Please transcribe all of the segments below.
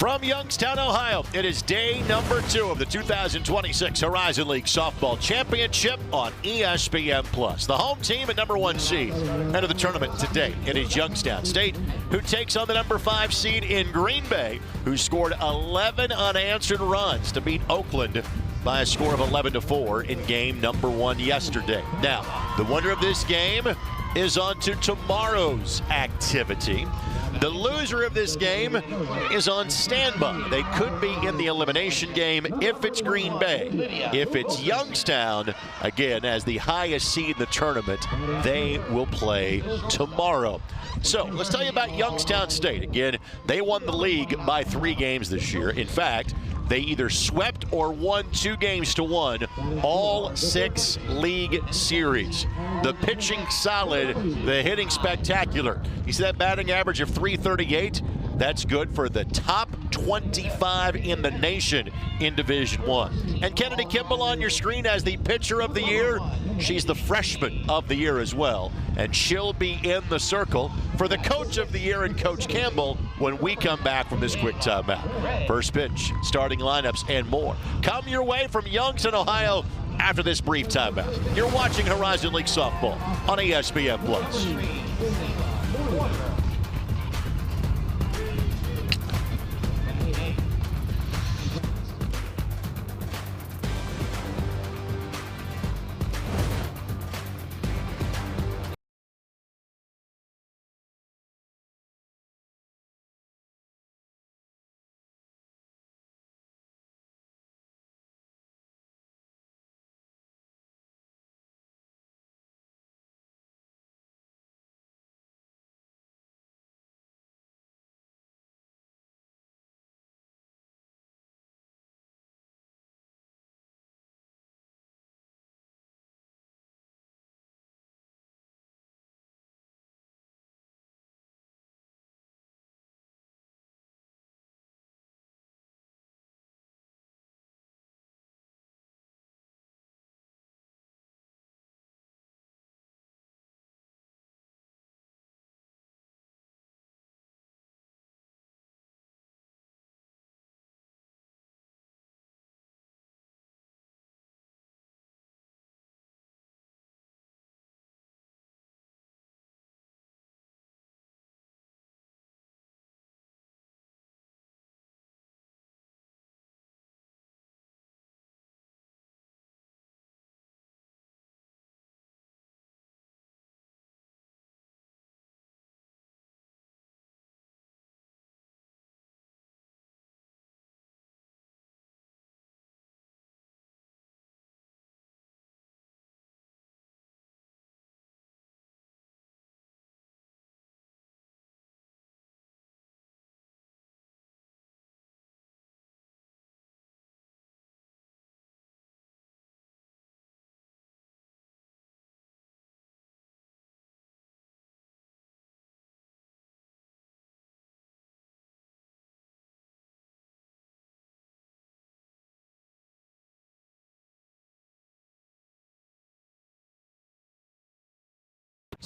From Youngstown, Ohio, it is day number 2 of the 2026 Horizon League Softball Championship on ESPN+. The home team at number 1 seed enter the tournament today. It is Youngstown State, who takes on the number 5 seed in Green Bay, who scored 11 unanswered runs to beat Oakland by a score of 11-4 in game number 1 yesterday. Now, the winner of this game is on to tomorrow's activity. The loser of this game is on standby. They could be in the elimination game if it's Green Bay. If it's Youngstown, again, as the highest seed in the tournament, they will play tomorrow. So let's tell you about Youngstown State. Again, they won the league by 3 games this year. In fact, they either swept or won 2 games to 1, all 6 league series. The pitching solid, the hitting spectacular. You see that batting average of .338? That's good for the top 25 in the nation in Division I. And Kennedy Kimball on your screen as the pitcher of the year. She's the freshman of the year as well. And she'll be in the circle for the coach of the year and Coach Campbell when we come back from this quick timeout. First pitch, starting lineups, and more come your way from Youngstown, Ohio after this brief timeout. You're watching Horizon League Softball on ESPN+.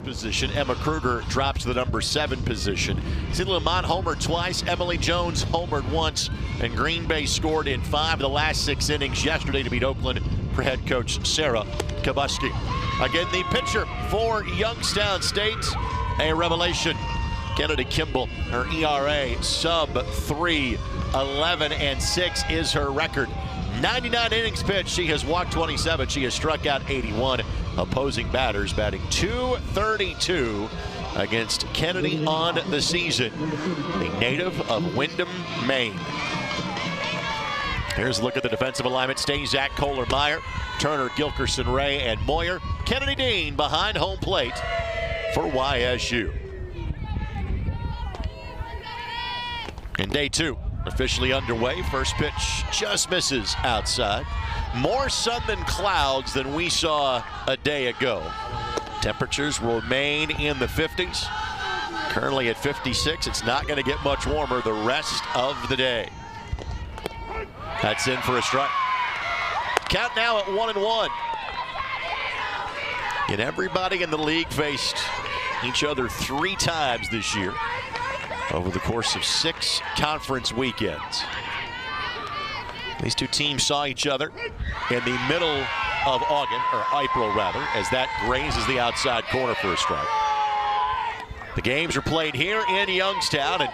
Position. Emma Kruger drops to the number 7 position. Cindy Lamont homered twice. Emily Jones homered once. And Green Bay scored in 5 of the last 6 innings yesterday to beat Oakland for head coach Sarah Kabuski. Again, the pitcher for Youngstown State, a revelation. Kennedy Kimball, her ERA sub-3, 11-6 is her record. 99 innings pitched. She has walked 27. She has struck out 81 opposing batters, batting .232 against Kennedy on the season. The native of Windham, Maine. Here's a look at the defensive alignment. Stazak, Kohler-Meyer, Turner, Gilkerson, Ray, and Moyer. Kennedy Dean behind home plate for YSU. In day 2. Officially underway. First pitch just misses outside. More sun than clouds than we saw a day ago. Temperatures will remain in the 50s. Currently at 56. It's not going to get much warmer the rest of the day. That's in for a strike. Count now at 1-1. And everybody in the league faced each other 3 times this year. over the course of 6 conference weekends. These two teams saw each other in the middle of August, or April rather, as that grazes the outside corner for a strike. The games are played here in Youngstown, and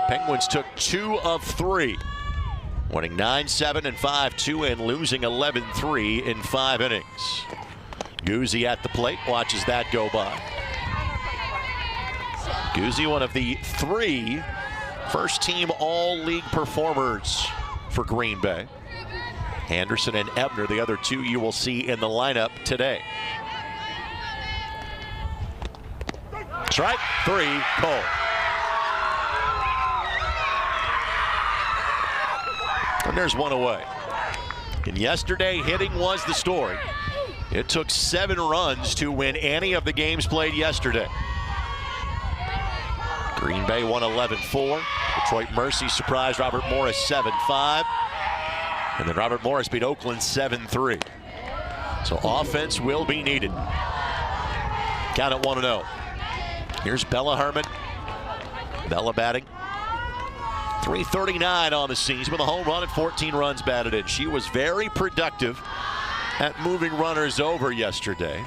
Penguins took 2 of 3, winning 9-7 and 5-2 and losing 11-3 in 5 innings. Guzzi at the plate, watches that go by. Guzzi, one of the 3 first-team all-league performers for Green Bay. Anderson and Ebner, the other 2 you will see in the lineup today. Strike 3, Cole. And there's one away. And yesterday, hitting was the story. It took 7 runs to win any of the games played yesterday. Green Bay won 11-4. Detroit Mercy surprised Robert Morris 7-5. And then Robert Morris beat Oakland 7-3. So offense will be needed. Count at 1-0. Here's Bella Herman. Bella batting. .339 on the season with a home run and 14 runs batted in. She was very productive at moving runners over yesterday.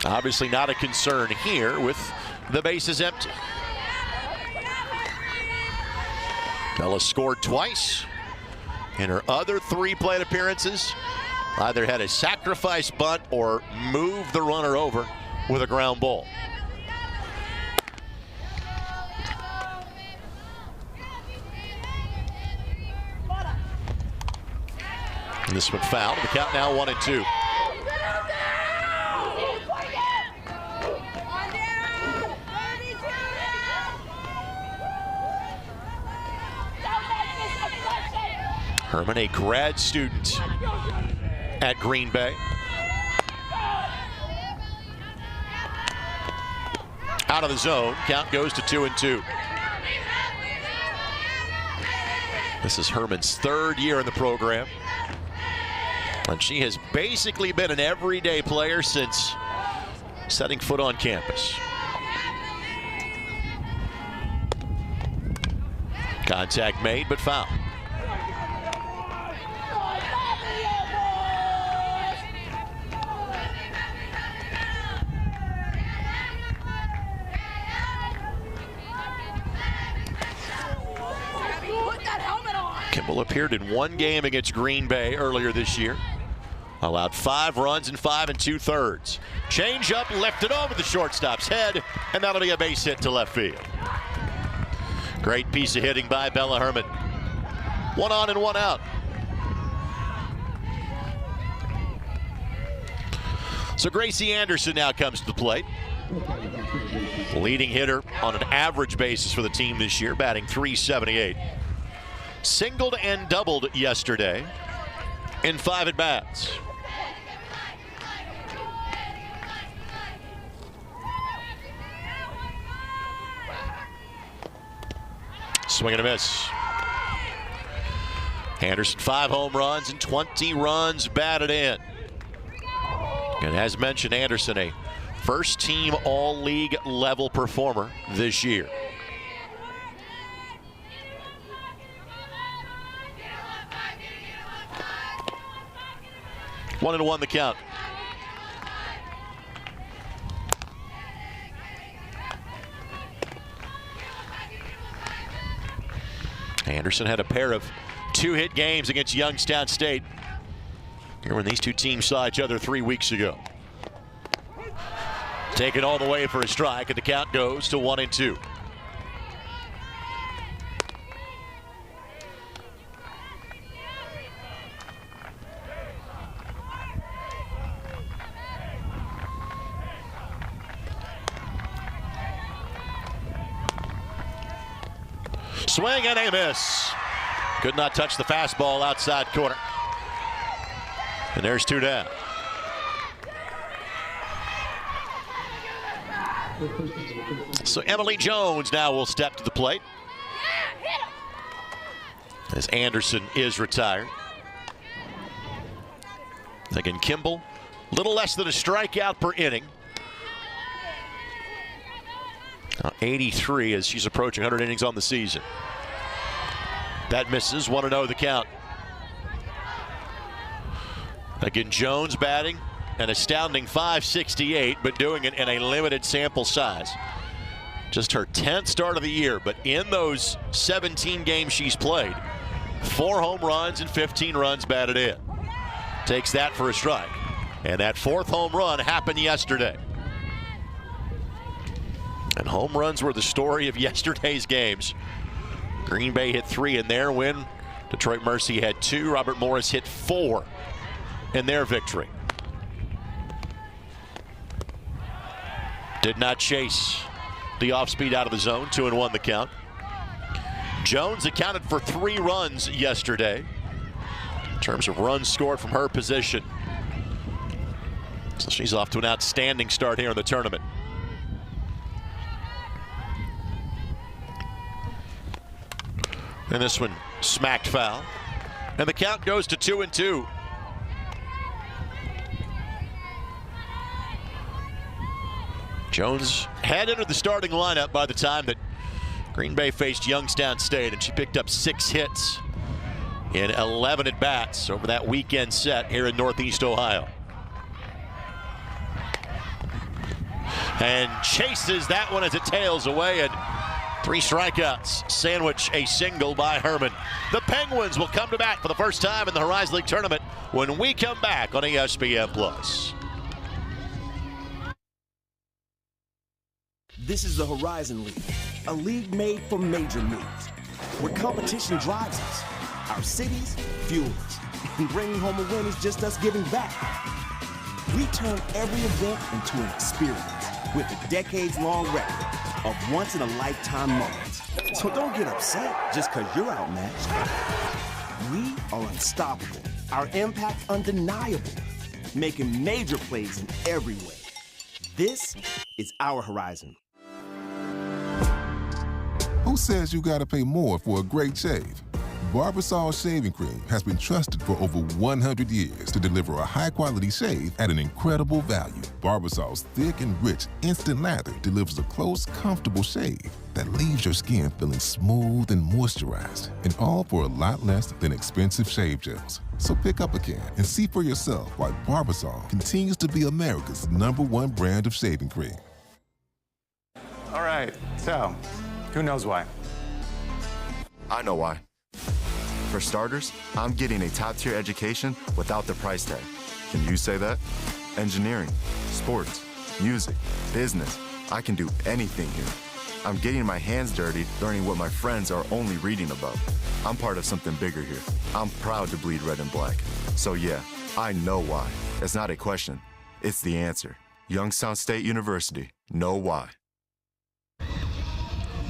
Obviously not a concern here with the bases empty. Bella scored twice. In her other 3 plate appearances, either had a sacrifice bunt or moved the runner over with a ground ball. And this one fouled. The count now 1-2. Herman, a grad student at Green Bay. Out of the zone. Count goes to 2-2. This is Herman's 3rd year in the program. And she has basically been an everyday player since setting foot on campus. Contact made, but foul. Kimball appeared in 1 game against Green Bay earlier this year. Allowed 5 runs in 5 2/3. Change up, lifted over the shortstop's head, and that'll be a base hit to left field. Great piece of hitting by Bella Herman. 1 on and 1 out. So Gracie Anderson now comes to the plate. Leading hitter on an average basis for the team this year, batting .378. Singled and doubled yesterday in 5 at-bats. Swing and a miss. Anderson 5 home runs and 20 runs batted in. And as mentioned, Anderson, a first-team all-league level performer this year. One and 1 the count. Anderson had a pair of 2-hit games against Youngstown State here when these two teams saw each other 3 weeks ago. Taken all the way for a strike, and the count goes to 1-2. Swing and a miss. Could not touch the fastball outside corner. And there's 2 down. So Emily Jones now will step to the plate as Anderson is retired. Again, Kimball, little less than a strikeout per inning. 83 as she's approaching 100 innings on the season. That misses. 1-0 the count. Again, Jones batting an astounding .568, but doing it in a limited sample size. Just her 10th start of the year, but in those 17 games she's played, 4 home runs and 15 runs batted in. Takes that for a strike. And that 4th home run happened yesterday. And home runs were the story of yesterday's games. Green Bay hit 3 in their win. Detroit Mercy had 2. Robert Morris hit 4 in their victory. Did not chase the off-speed out of the zone. 2-1 the count. Jones accounted for 3 runs yesterday in terms of runs scored from her position. So she's off to an outstanding start here in the tournament. And this one smacked foul. And the count goes to 2-2. Jones had entered the starting lineup by the time that Green Bay faced Youngstown State, and she picked up 6 hits in 11 at-bats over that weekend set here in Northeast Ohio. And chases that one as it tails away, and 3 strikeouts sandwich a single by Herman. The Penguins will come to bat for the first time in the Horizon League tournament when we come back on ESPN+. This is the Horizon League, a league made for major moves, where competition drives us, our cities fuel us, and bringing home a win is just us giving back. We turn every event into an experience with a decades-long record of once-in-a-lifetime moments. So don't get upset just because you're outmatched. We are unstoppable, our impact undeniable, making major plays in every way. This is our Horizon. Who says you gotta pay more for a great shave? Barbasol Shaving Cream has been trusted for over 100 years to deliver a high-quality shave at an incredible value. Barbasol's thick and rich instant lather delivers a close, comfortable shave that leaves your skin feeling smooth and moisturized, and all for a lot less than expensive shave gels. So pick up a can and see for yourself why Barbasol continues to be America's #1 brand of shaving cream. All right, so who knows why? I know why. For starters, I'm getting a top-tier education without the price tag. Can you say that? Engineering, sports, music, business. I can do anything here. I'm getting my hands dirty, learning what my friends are only reading about. I'm part of something bigger here. I'm proud to bleed red and black. So yeah, I know why. It's not a question. It's the answer. Youngstown State University. Know why.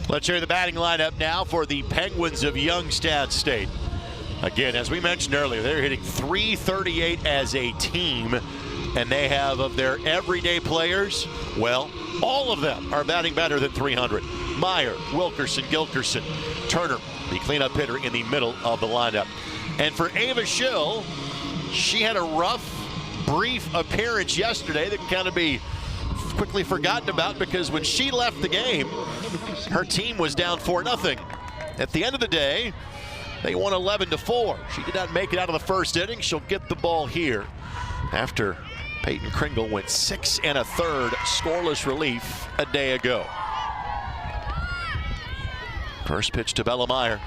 Let's hear the batting lineup now for the Penguins of Youngstown State. Again, as we mentioned earlier, they're hitting .338 as a team, and they have, of their everyday players, well, all of them are batting better than .300. Meyer, Wilkerson, Gilkerson, Turner, the cleanup hitter in the middle of the lineup. And for Ava Schill, she had a rough, brief appearance yesterday that can kind of be quickly forgotten about, because when she left the game, her team was down 4-0. At the end of the day, they won 11-4. She did not make it out of the first inning. She'll get the ball here after Peyton Kringle went 6 1/3 scoreless relief a day ago. First pitch to Bella Meyer.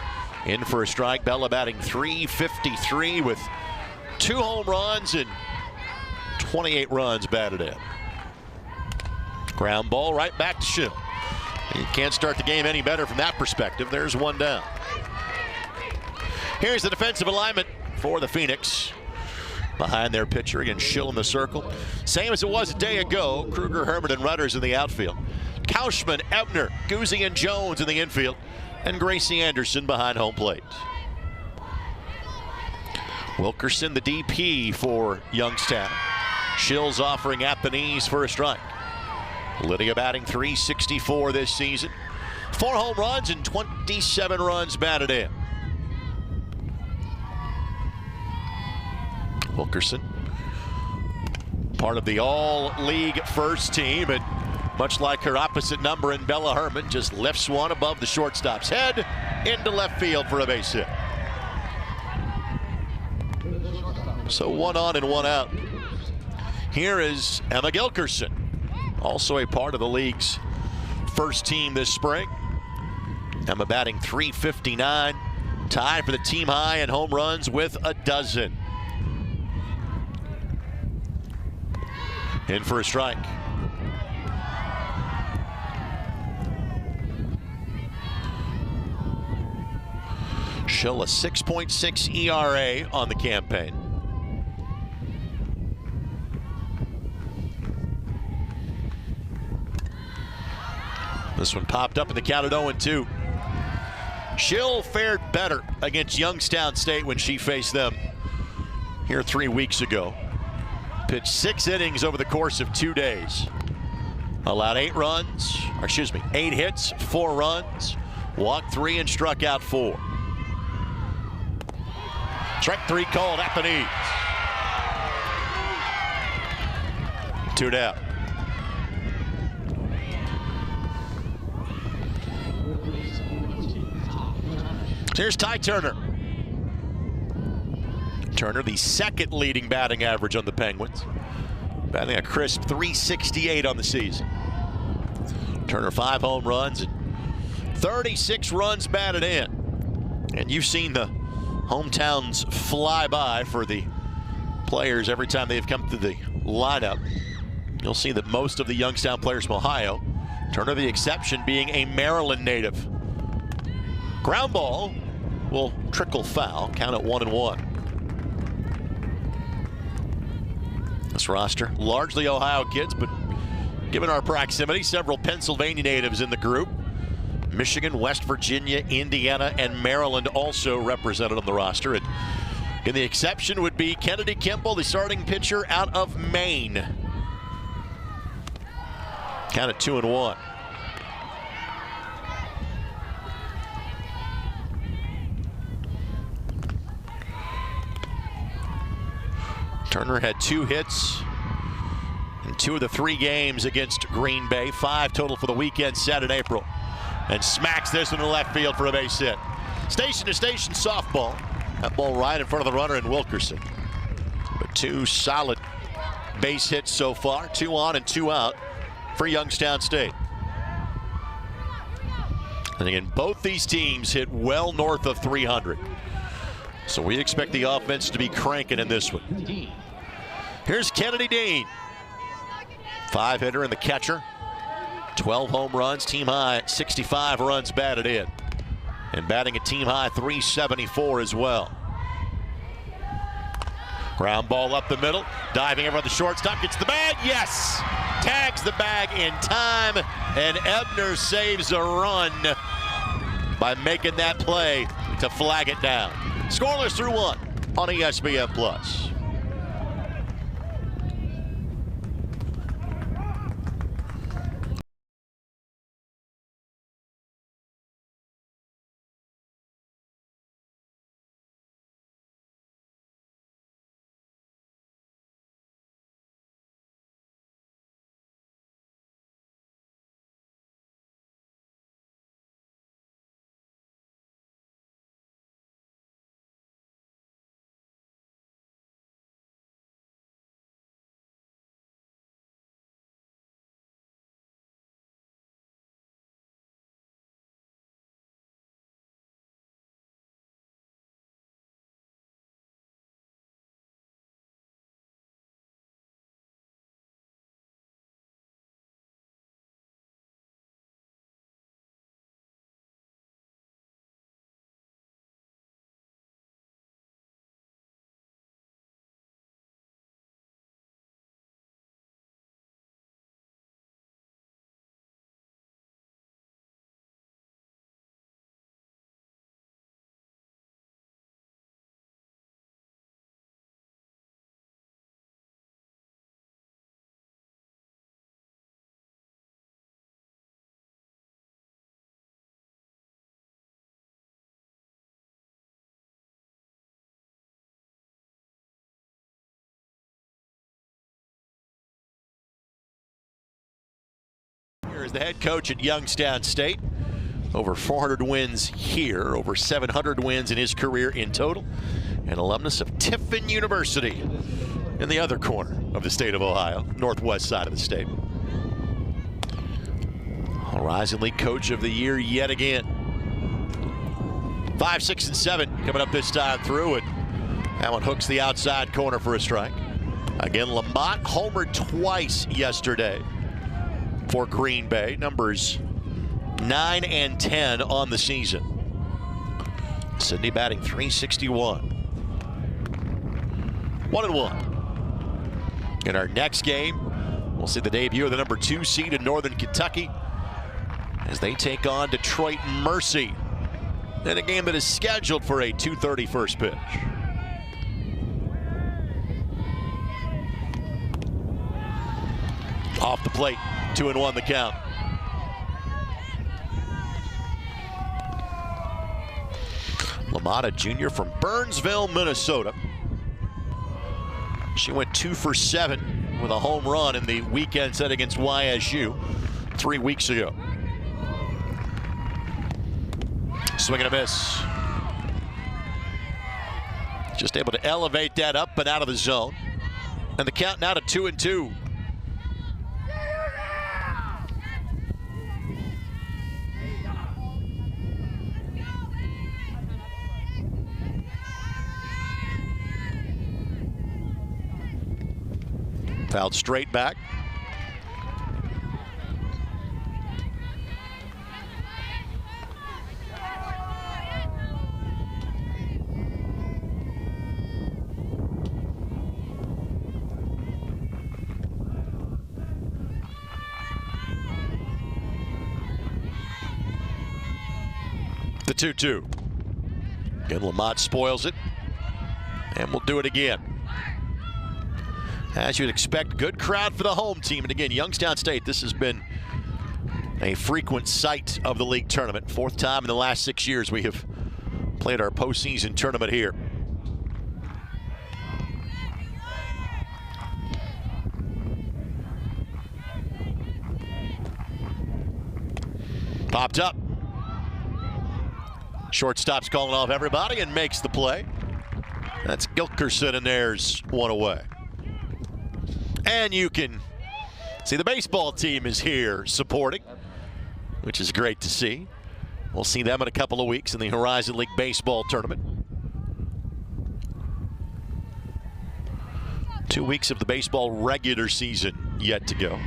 In for a strike. Bella batting .353 with 2 home runs and 28 runs batted in. Ground ball right back to Schill. You can't start the game any better from that perspective. There's one down. Here's the defensive alignment for the Phoenix. Behind their pitcher, again, Schill in the circle. Same as it was a day ago. Kruger, Herman, and Rudders in the outfield. Kauschman, Ebner, Guzzi, and Jones in the infield. And Gracie Anderson behind home plate. Wilkerson, the DP for Youngstown. Schill's offering at the knees for a strike. Lydia batting .364 this season. 4 home runs and 27 runs batted in. Wilkerson, part of the all-league first team, and much like her opposite number in Bella Herman, just lifts one above the shortstop's head into left field for a base hit. So 1 on and 1 out. Here is Emma Gilkerson, also a part of the league's first team this spring. Emma batting .359, tied for the team high in home runs with a dozen. In for a strike. She'll a 6.6 ERA on the campaign. This one popped up in the count at 0-2. Schill fared better against Youngstown State when she faced them here 3 weeks ago. Pitched 6 innings over the course of 2 days. Allowed 8 hits, 4 runs, walked 3 and struck out 4. Strike 3 called at the knees. 2 down. Here's Ty Turner. Turner, the second leading batting average on the Penguins. Batting a crisp .368 on the season. Turner 5 home runs and 36 runs batted in. And you've seen the hometowns fly by for the players every time they've come to the lineup. You'll see that most of the Youngstown players from Ohio. Turner the exception, being a Maryland native. Ground ball will trickle foul, count at 1-1. This roster, largely Ohio kids, but given our proximity, several Pennsylvania natives in the group. Michigan, West Virginia, Indiana, and Maryland also represented on the roster. And the exception would be Kennedy Kimball, the starting pitcher out of Maine. Count at 2-1. Turner had 2 hits in 2 of the 3 games against Green Bay. 5 total for the weekend set in April. And smacks this one to left field for a base hit. Station to station softball. That ball right in front of the runner in Wilkerson. But 2 solid base hits so far. 2 on and 2 out for Youngstown State. And again, both these teams hit well north of 300. So we expect the offense to be cranking in this one. Here's Kennedy Dean. 5-hitter and the catcher. 12 home runs, team high 65 runs batted in. And batting a team high .374 as well. Ground ball up the middle, diving over the shortstop, gets the bag, yes! Tags the bag in time, and Ebner saves a run by making that play to flag it down. Scoreless through 1 on ESPN+. the head coach at Youngstown State. Over 400 wins here, over 700 wins in his career in total. An alumnus of Tiffin University in the other corner of the state of Ohio, northwest side of the state. Horizon League Coach of the Year yet again. 5, 6, and 7 coming up this time through, and that one hooks the outside corner for a strike. Again, Lamont homered twice yesterday for Green Bay. Numbers 9 and 10 on the season. Sydney batting .361. 1-1. In our next game, we'll see the debut of the number 2 seed in Northern Kentucky as they take on Detroit Mercy in a game that is scheduled for a 2:30 first pitch. Off the plate, 2-1 the count. LaMotta Jr. from Burnsville, Minnesota. She went 2 for 7 with a home run in the weekend set against YSU 3 weeks ago. Swing and a miss. Just able to elevate that up and out of the zone. And the count now to 2-2. Fouled straight back. The 2-2. Again, Lamont spoils it. And we'll do it again. As you'd expect, good crowd for the home team. And again, Youngstown State, this has been a frequent sight of the league tournament. 4th time in the last 6 years we have played our postseason tournament here. Popped up. Shortstop's calling off everybody and makes the play. That's Gilkerson, and there's one away. And you can see the baseball team is here supporting, which is great to see. We'll see them in a couple of weeks in the Horizon League baseball tournament. 2 weeks of the baseball regular season yet to go.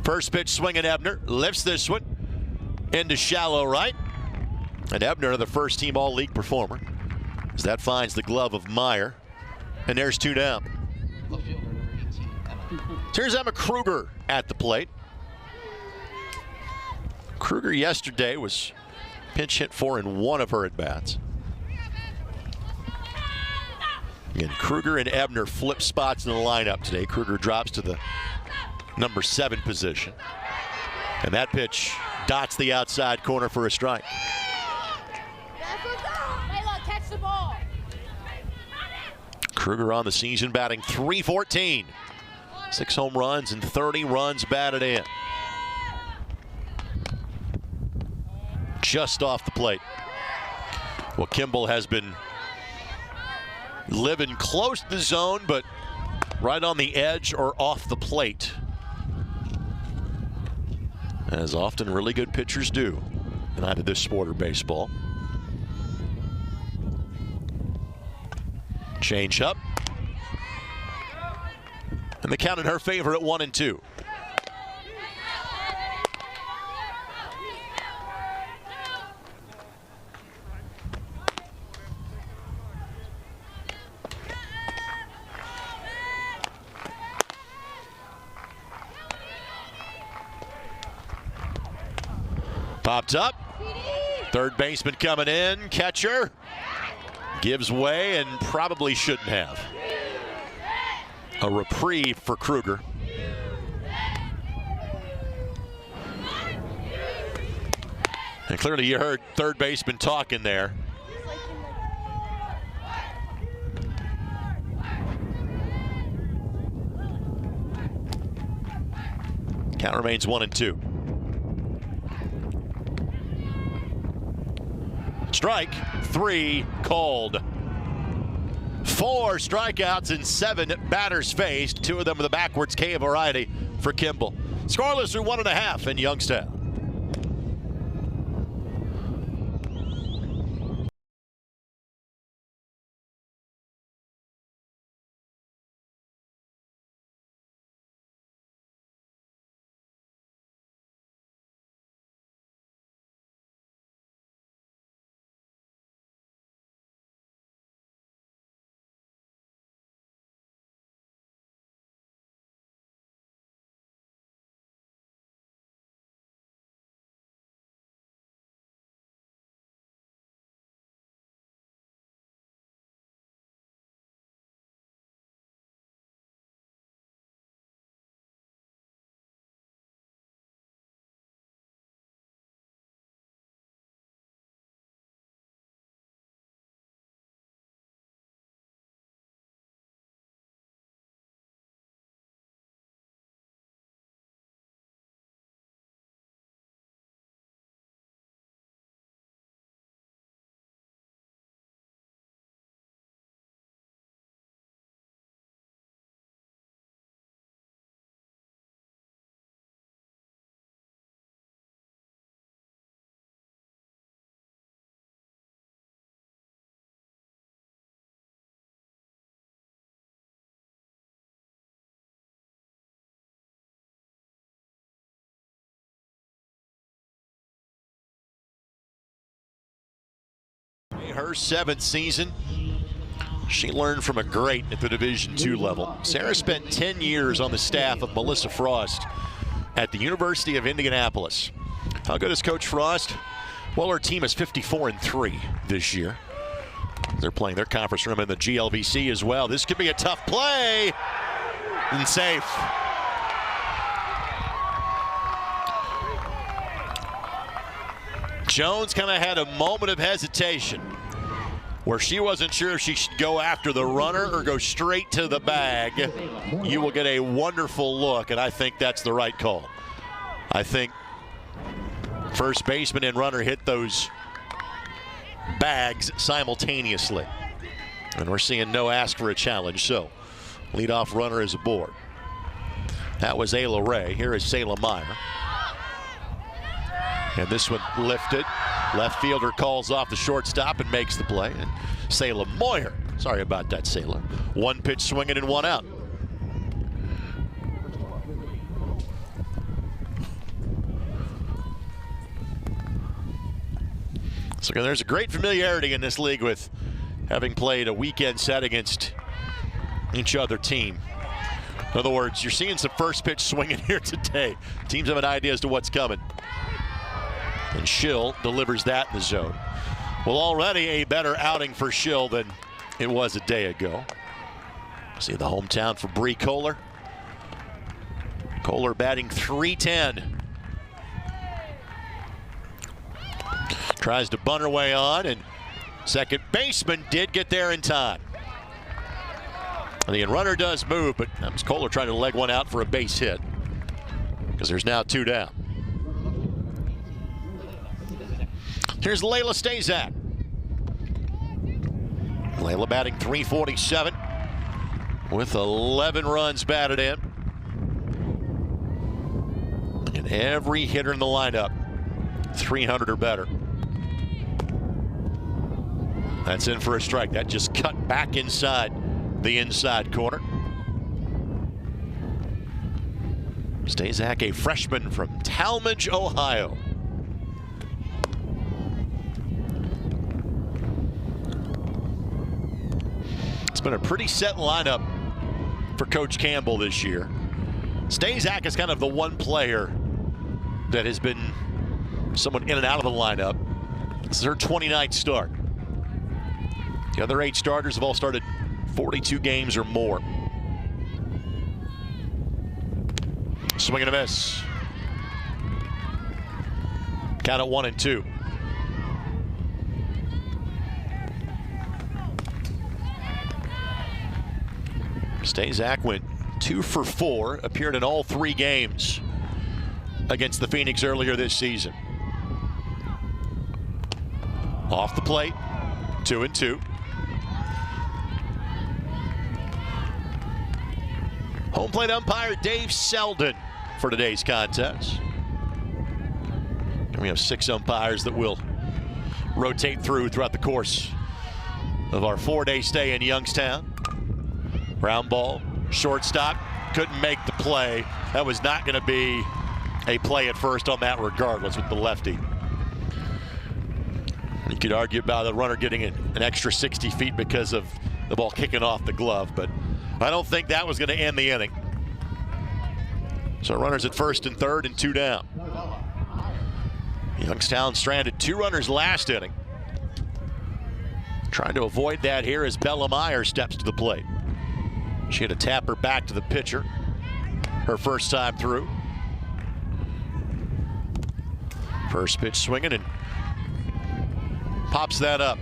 First pitch swinging, Ebner lifts this one into shallow right. And Ebner, the first team all-league performer, as that finds the glove of Meyer. And there's 2 down. Here's Emma Kruger at the plate. Kruger yesterday was pinch hit for in 1 of her at-bats. Again, Kruger and Ebner flip spots in the lineup today. Kruger drops to the number 7 position. And that pitch dots the outside corner for a strike. Kruger on the season batting .314. 6 home runs and 30 runs batted in. Just off the plate. Well, Kimball has been living close to the zone, but right on the edge or off the plate, as often really good pitchers do in either this sport or baseball. Change up. And the count in her favor at 1-2. Popped up. Third baseman coming in. Catcher gives way and probably shouldn't have. A reprieve for Kruger. And clearly you heard third baseman talking there. Count remains 1-2. Strike 3 called. 4 strikeouts and 7 batters faced. 2 of them with the backwards K variety for Kimball. Scoreless through 1.5 in Youngstown. Her 7th season. She learned from a great at the Division II level. Sarah spent 10 years on the staff of Melissa Frost at the University of Indianapolis. How good is Coach Frost? Well, her team is 54-3 this year. They're playing their conference room in the GLVC as well. This could be a tough play. And safe. Jones kind of had a moment of hesitation where she wasn't sure if she should go after the runner or go straight to the bag. You will get a wonderful look, and I think that's the right call. I think first baseman and runner hit those bags simultaneously. And we're seeing no ask for a challenge, so leadoff runner is aboard. That was Ayla Ray. Here is Sayla Meyer. And this one lifted. Left fielder calls off the shortstop and makes the play. And Sayla Moyer, sorry about that, Sayla. 1 pitch swinging and 1 out. So there's a great familiarity in this league with having played a weekend set against each other team. In other words, you're seeing some first pitch swinging here today. Teams have an idea as to what's coming. And Schill delivers that in the zone. Well, already a better outing for Schill than it was a day ago. See the hometown for Bree Kohler. Kohler batting .310. Tries to bunt her way on, and second baseman did get there in time. And the runner does move, but that was Kohler trying to leg one out for a base hit because there's now 2 down. Here's Layla Stazak. Layla batting .347 with 11 runs batted in. And every hitter in the lineup, 300 or better. That's in for a strike. That just cut back inside the inside corner. Stazak, a freshman from Talmadge, Ohio. It's been a pretty set lineup for Coach Campbell this year. Stazak is kind of the one player that has been somewhat in and out of the lineup. This is her 29th start. The other 8 starters have all started 42 games or more. Swing and a miss. Count at 1-2. Stazak went 2 for 4, appeared in all 3 games against the Phoenix earlier this season. Off the plate, 2-2. Home plate umpire Dave Selden for today's contest. And we have 6 umpires that will rotate throughout the course of our 4-day stay in Youngstown. Ground ball, shortstop, couldn't make the play. That was not going to be a play at first on that regardless with the lefty. You could argue about the runner getting an extra 60 feet because of the ball kicking off the glove, but I don't think that was going to end the inning. So runners at first and third and 2 down. Youngstown stranded 2 runners last inning. Trying to avoid that here as Bella Meyer steps to the plate. She had to tap her back to the pitcher her first time through. First pitch swinging and pops that up.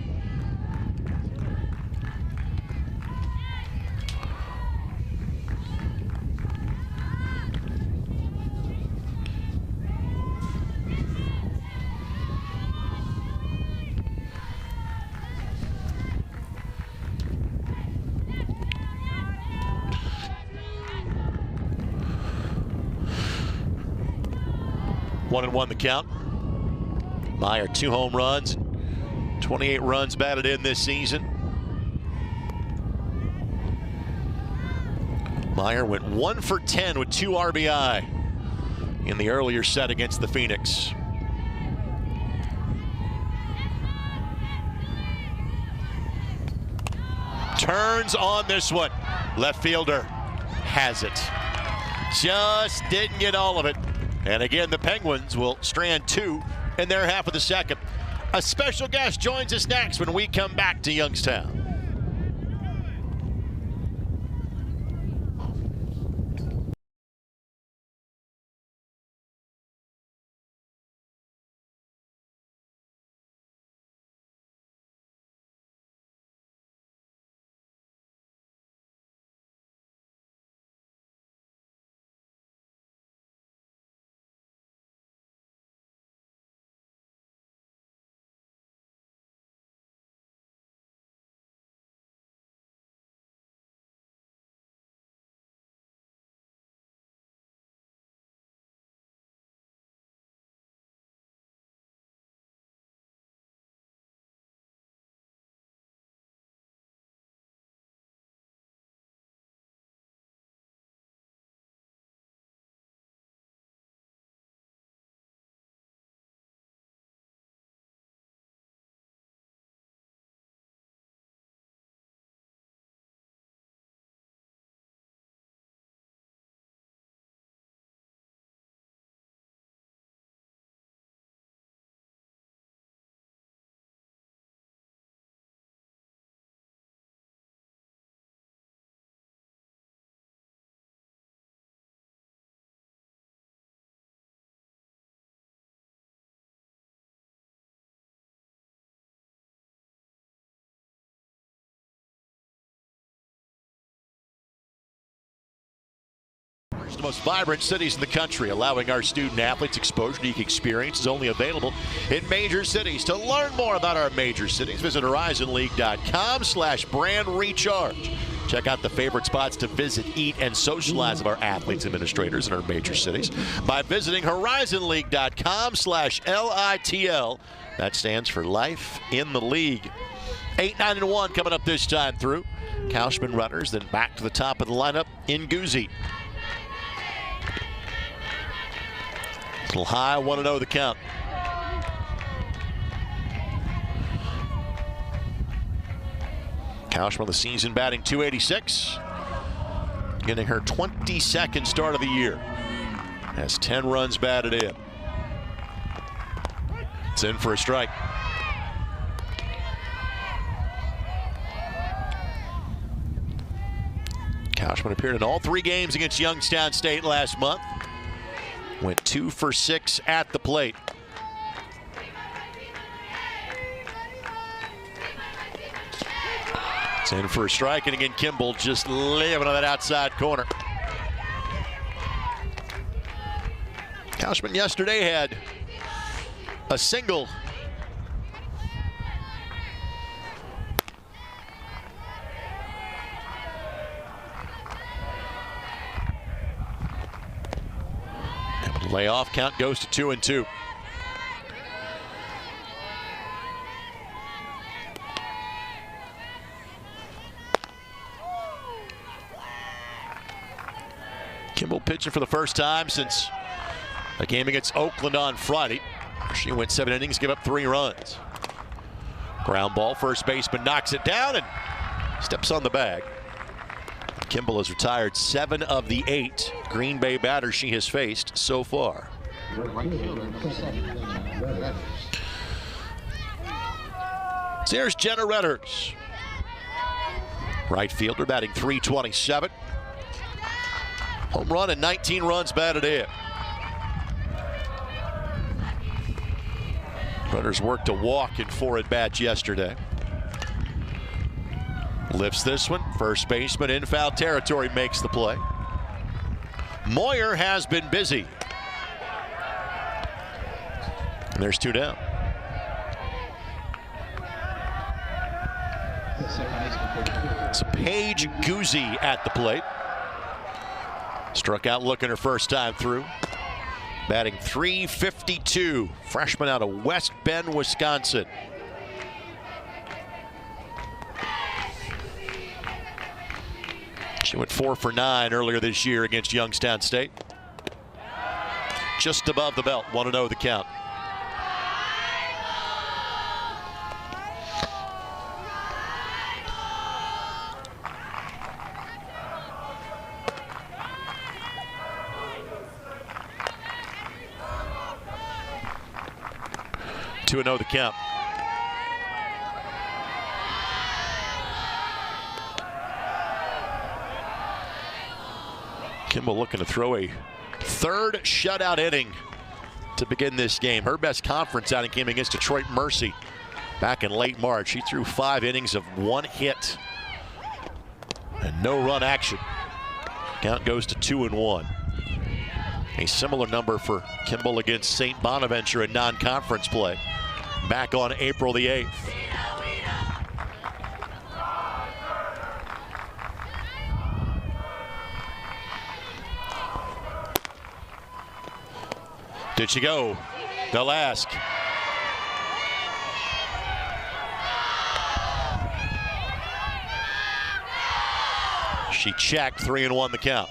One and 1 the count. Meyer 2 home runs, 28 runs batted in this season. Meyer went 1 for 10 with 2 RBI in the earlier set against the Phoenix. Turns on this one. Left fielder has it. Just didn't get all of it. And again, the Penguins will strand 2 in their half of the second. A special guest joins us next when we come back to Youngstown. The most vibrant cities in the country, allowing our student athletes exposure to unique experiences only available in major cities. To learn more about our major cities, visit horizonleague.com/brand recharge. Check out the favorite spots to visit, eat, and socialize of our athletes and administrators in our major cities by visiting horizonleague.com/LITL. That stands for Life in the League. 8, 9, and 1 coming up this time through. Kauschman runners, then back to the top of the lineup in Guzzi. A little high, 1-0 the count. Kauschman the season batting .286. Getting her 22nd start of the year. Has 10 runs batted in. It's in for a strike. Kauschman appeared in all 3 games against Youngstown State last month. Went 2 for 6 at the plate. It's in for a strike, and again, Kimball just living on that outside corner. Cashman yesterday had a single. Layoff count goes to 2-2. Kimball pitching for the first time since a game against Oakland on Friday. She went 7 innings, give up 3 runs. Ground ball, first baseman knocks it down and steps on the bag. Kimball has retired 7 of the 8 Green Bay batters she has faced so far. So here's Jenna Redders. Right fielder batting .327. Home run and 19 runs batted in. Redders worked a walk in 4 at-bats yesterday. Lifts this one. First baseman in foul territory makes the play. Moyer has been busy. And there's 2 down. It's Paige Guzzi at the plate. Struck out looking her first time through. Batting .352. Freshman out of West Bend, Wisconsin. She went 4 for 9 earlier this year against Youngstown State. Just above the belt, 1-0 the count. Two and 0 the count. Kimball looking to throw a 3rd shutout inning to begin this game. Her best conference outing came against Detroit Mercy back in late March. She threw 5 innings of 1 hit and no run action. Count goes to 2-1. A similar number for Kimball against St. Bonaventure in non-conference play back on April the 8th. Did she go? They'll ask. She checked. 3-1 the count.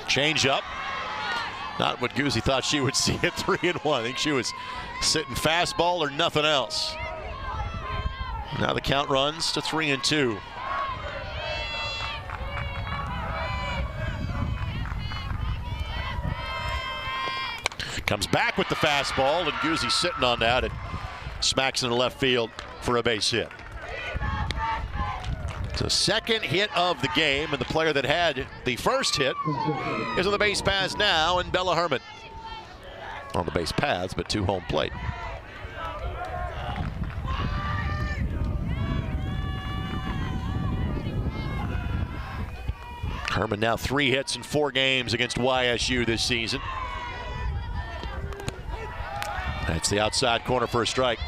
Change up. Not what Guzzi thought she would see at 3-1. I think she was sitting fastball or nothing else. Now the count runs to 3-2. Comes back with the fastball, and Guzzi sitting on that and smacks into left field for a base hit. So 2nd hit of the game, and the player that had the first hit is on the base paths now, and Bella Herman. On the base paths, but to home plate. Herman now 3 hits in 4 games against YSU this season. That's the outside corner for a strike.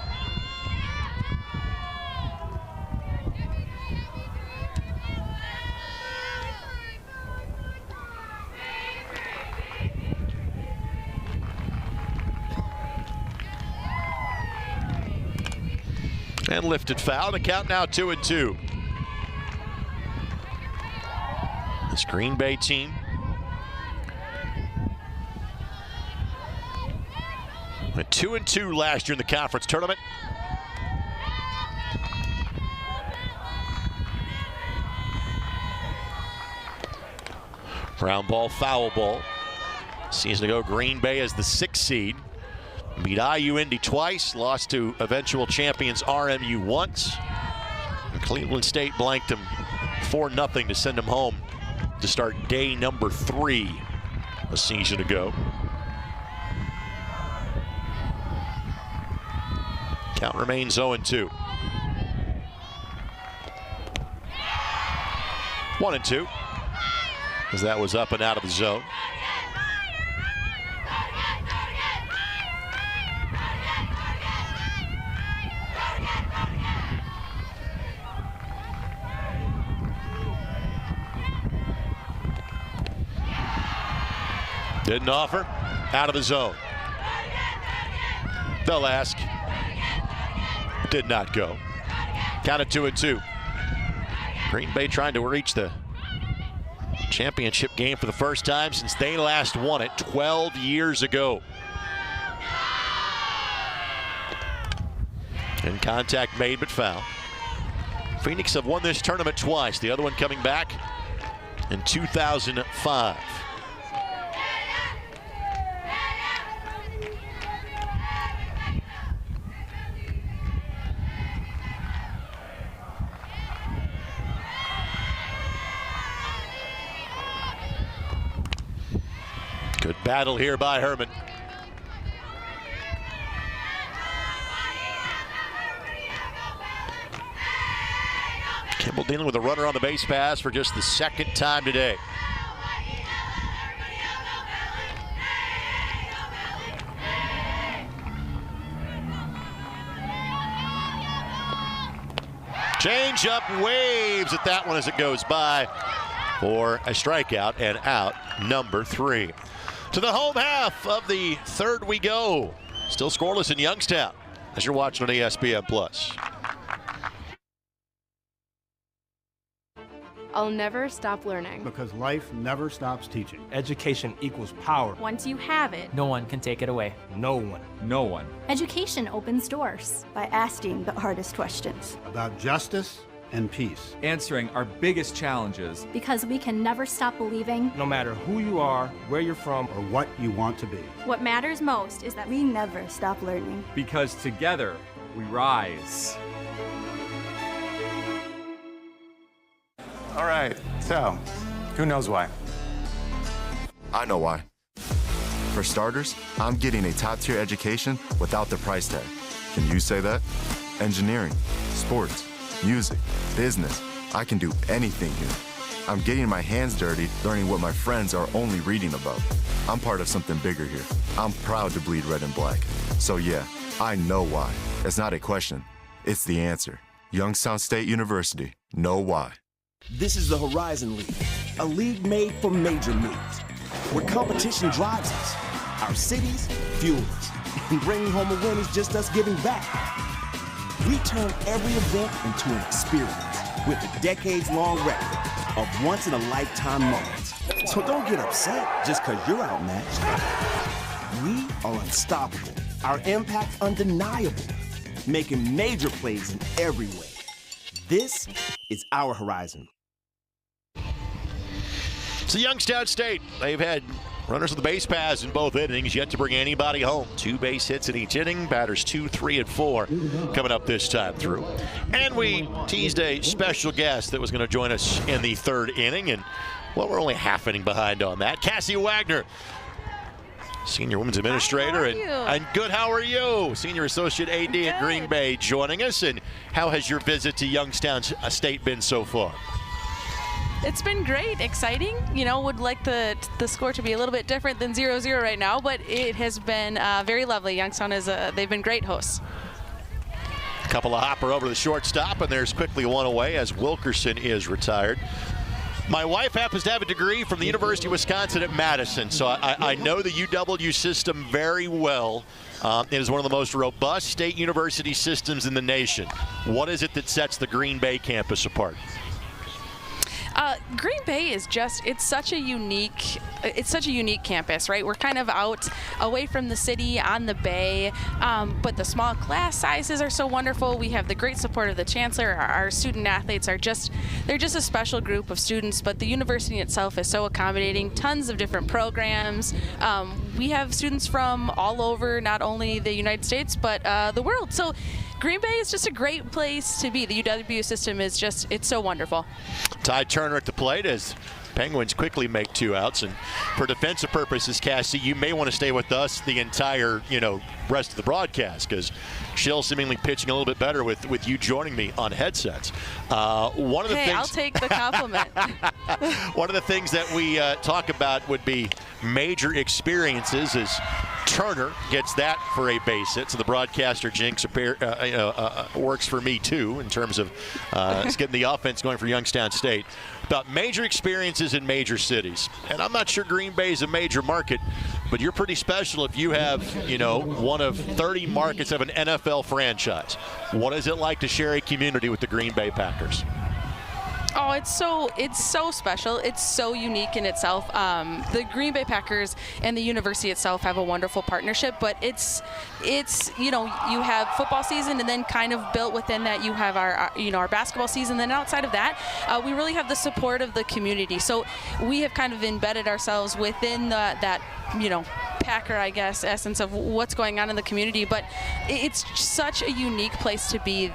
And lifted foul. The count now 2-2. This Green Bay team went 2-2 last year in the conference tournament. Ground ball, foul ball. Season ago, Green Bay as the 6th seed. Beat IU Indy twice, lost to eventual champions RMU once. And Cleveland State blanked them 4-0 to send them home to start day number 3 a season ago. Count remains 0-2. 1-2, as that was up and out of the zone. Didn't offer, out of the zone. They'll ask. Did not go. Counted 2-2. Green Bay trying to reach the championship game for the first time since they last won it 12 years ago. And contact made but foul. Phoenix have won this tournament twice, the other one coming back in 2005. Good battle here by Herman. Kimball dealing with a runner on the base pass for just the second time today. Change up, waves at that one as it goes by for a strikeout and out number 3. To the home half of the third we go. Still scoreless in Youngstown as you're watching on ESPN+. I'll never stop learning. Because life never stops teaching. Education equals power. Once you have it, no one can take it away. No one. No one. Education opens doors by asking the hardest questions. About justice and peace. Answering our biggest challenges. Because we can never stop believing. No matter who you are, where you're from, or what you want to be. What matters most is that we never stop learning. Because together, we rise. All right, so who knows why? I know why. For starters, I'm getting a top-tier education without the price tag. Can you say that? Engineering, sports, music, business. I can do anything here. I'm getting my hands dirty, learning what my friends are only reading about. I'm part of something bigger here. I'm proud to bleed red and black. So yeah, I know why. It's not a question, it's the answer. Youngstown State University, know why. This is the Horizon League, a league made for major moves, where competition drives us, our cities fuel us, and bringing home a win is just us giving back. We turn every event into an experience with a decades-long record of once-in-a-lifetime moments. So don't get upset just because you're outmatched. We are unstoppable, our impact undeniable, making major plays in every way. This is our Horizon. So Youngstown State, they've had runners with the base paths in both innings, yet to bring anybody home. 2 base hits in each inning, batters 2, 3, and 4 coming up this time through. And we teased a special guest that was going to join us in the third inning, and well, we're only half inning behind on that. Cassie Wagner, Senior Women's Administrator. And good, how are you? Senior Associate AD at Green Bay joining us. And how has your visit to Youngstown State been so far? It's been great, exciting. You know, would like the score to be a little bit different than 0-0 right now, but it has been very lovely. Youngstown they've been great hosts. A couple of hopper over the shortstop, and there's quickly one away as Wilkerson is retired. My wife happens to have a degree from the University of Wisconsin at Madison, so I know the UW system very well. It is one of the most robust state university systems in the nation. What is it that sets the Green Bay campus apart? Green Bay is it's such a unique campus, right? We're kind of out away from the city on the bay, but the small class sizes are so wonderful. We have the great support of the chancellor. Our student athletes they're just a special group of students, but the university itself is so accommodating, tons of different programs. We have students from all over, not only the United States, but the world. So Green Bay is just a great place to be. The UW system is it's so wonderful. Ty Turner at the plate as Penguins quickly make 2 outs, and for defensive purposes, Cassie, you may want to stay with us the entire, rest of the broadcast, because Schill seemingly pitching a little bit better with you joining me on headsets. One of the things I'll take the compliment. One of the things that we talk about would be major experiences as Turner gets that for a base hit. So the broadcaster jinx works for me too in terms of getting the offense going for Youngstown State. About major experiences in major cities. And I'm not sure Green Bay is a major market, but you're pretty special if you have, one of 30 markets of an NFL franchise. What is it like to share a community with the Green Bay Packers? Oh, it's so special. It's so unique in itself. The Green Bay Packers and the university itself have a wonderful partnership, but it's you have football season, and then kind of built within that you have our basketball season. Then outside of that, we really have the support of the community. So we have kind of embedded ourselves within that Packer, I guess, essence of what's going on in the community. But it's such a unique place to be,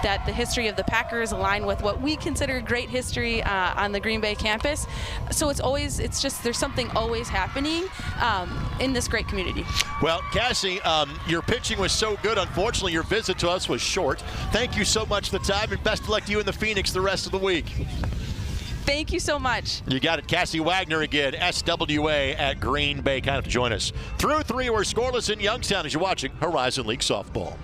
that the history of the Packers align with what we consider great history on the Green Bay campus. So there's something always happening in this great community. Well, Cassie, your pitching was so good. Unfortunately, your visit to us was short. Thank you so much for the time, and best of luck to you in the Phoenix the rest of the week. Thank you so much. You got it. Cassie Wagner again, SWA at Green Bay, kind of to join us. Through 3, we're scoreless in Youngstown as you're watching Horizon League Softball.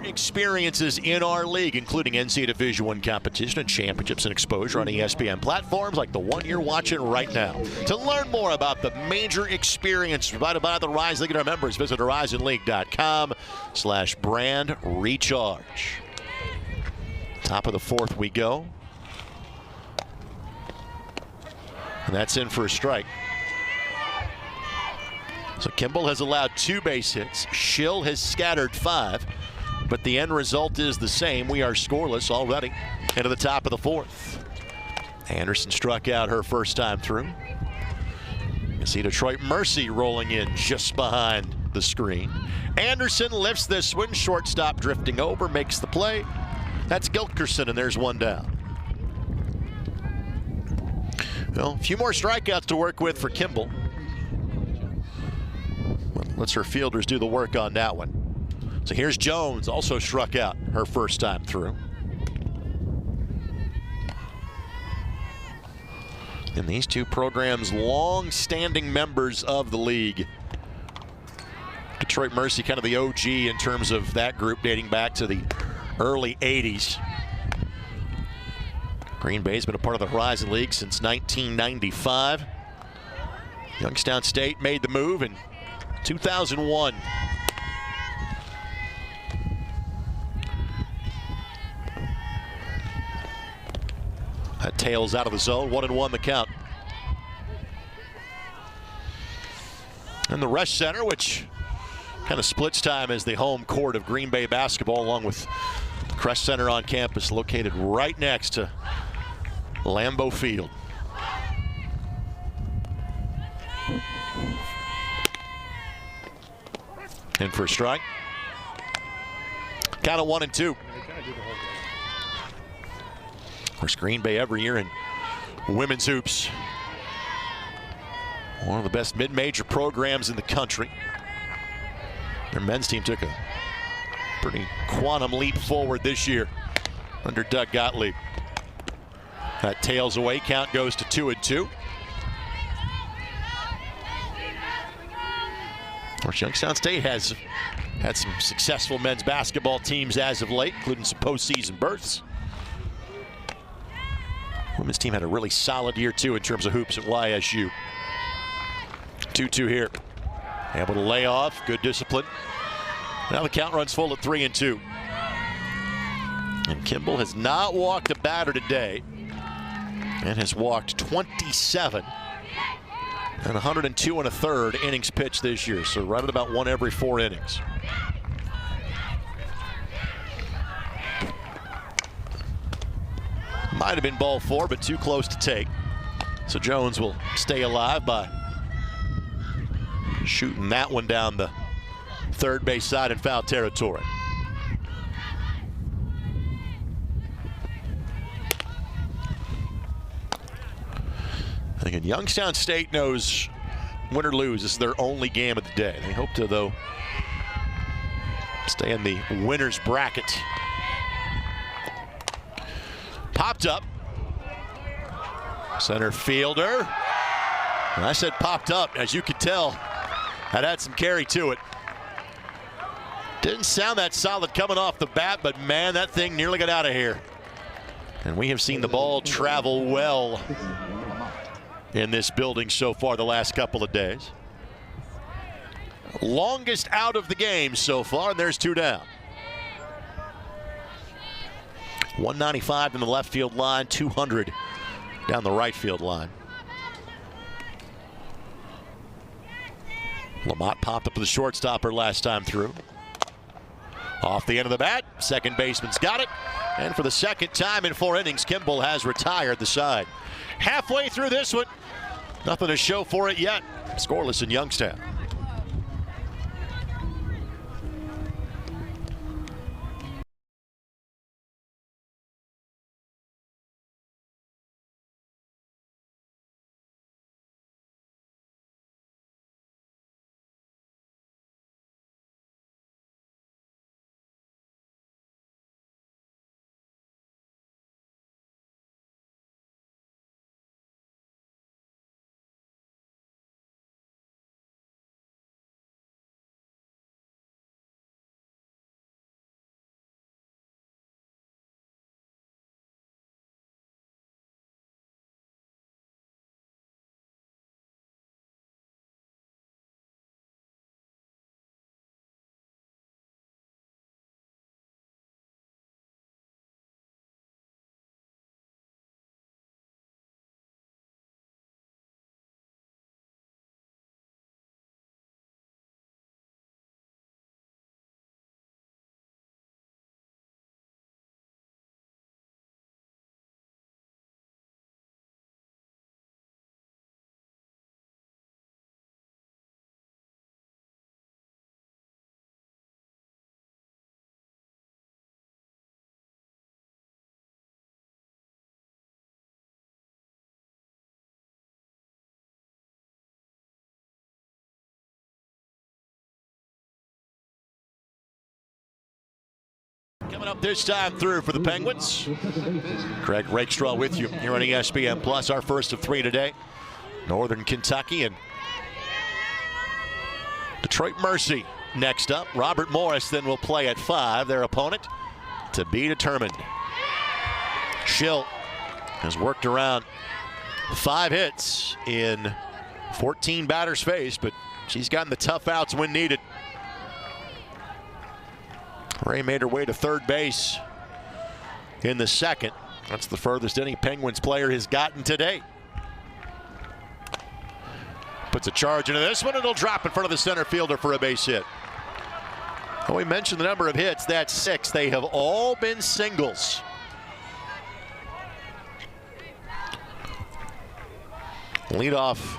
Experiences in our league, including NCAA Division I competition and championships and exposure on ESPN platforms like the one you're watching right now. To learn more about the major experience provided by the Rise League and our members, visit horizonleague.com/brand recharge. Top of the 4th we go. And that's in for a strike. So Kimball has allowed 2 base hits. Schill has scattered 5. But the end result is the same. We are scoreless already into the top of the 4th. Anderson struck out her first time through. You see Detroit Mercy rolling in just behind the screen. Anderson lifts this one. Shortstop drifting over, makes the play. That's Gilkerson, and there's 1 down. Well, a few more strikeouts to work with for Kimball. Well, lets her fielders do the work on that one. So here's Jones, also struck out her first time through. And these 2 programs, long-standing members of the league. Detroit Mercy, kind of the OG in terms of that group, dating back to the early 80s. Green Bay's been a part of the Horizon League since 1995. Youngstown State made the move in 2001. That tails out of the zone, 1-1 the count. And the Rush Center, which kind of splits time as the home court of Green Bay basketball, along with Crest Center on campus, located right next to Lambeau Field. In for a strike. Count of 1-2. Of course, Green Bay every year in women's hoops. One of the best mid-major programs in the country. Their men's team took a pretty quantum leap forward this year under Doug Gottlieb. That tails away, count goes to 2-2. Of course, Youngstown State has had some successful men's basketball teams as of late, including some postseason berths. Women's team had a really solid year, too, in terms of hoops at YSU. 2-2 here. Able to lay off, good discipline. Now the count runs full at 3-2. And Kimball has not walked a batter today and has walked 27 and 102 1/3 innings pitched this year. So right at about 1 every 4 innings. Might have been ball 4, but too close to take. So Jones will stay alive by shooting that one down the third base side in foul territory. I think Youngstown State knows win or lose, this is their only game of the day. They hope to, though, stay in the winner's bracket. Popped up. Center fielder. And I said popped up, as you could tell. That had some carry to it. Didn't sound that solid coming off the bat, but man, that thing nearly got out of here. And we have seen the ball travel well in this building so far the last couple of days. Longest out of the game so far, and there's 2 down. 195 in the left field line, 200 down the right field line. Lamont popped up to the shortstopper last time through. Off the end of the bat, second baseman's got it. And for the second time in 4 innings, Kimball has retired the side. Halfway through this one, nothing to show for it yet. Scoreless in Youngstown. Coming up this time through for the Penguins. Craig Rakestraw with you here on ESPN Plus, our first of 3 today. Northern Kentucky and Detroit Mercy next up. Robert Morris then will play at 5, their opponent to be determined. Schill has worked around 5 hits in 14 batters faced, but she's gotten the tough outs when needed. Ray made her way to third base in the second. That's the furthest any Penguins player has gotten today. Puts a charge into this one, and it'll drop in front of the center fielder for a base hit. Well, we mentioned the number of hits. That's 6. They have all been singles. Leadoff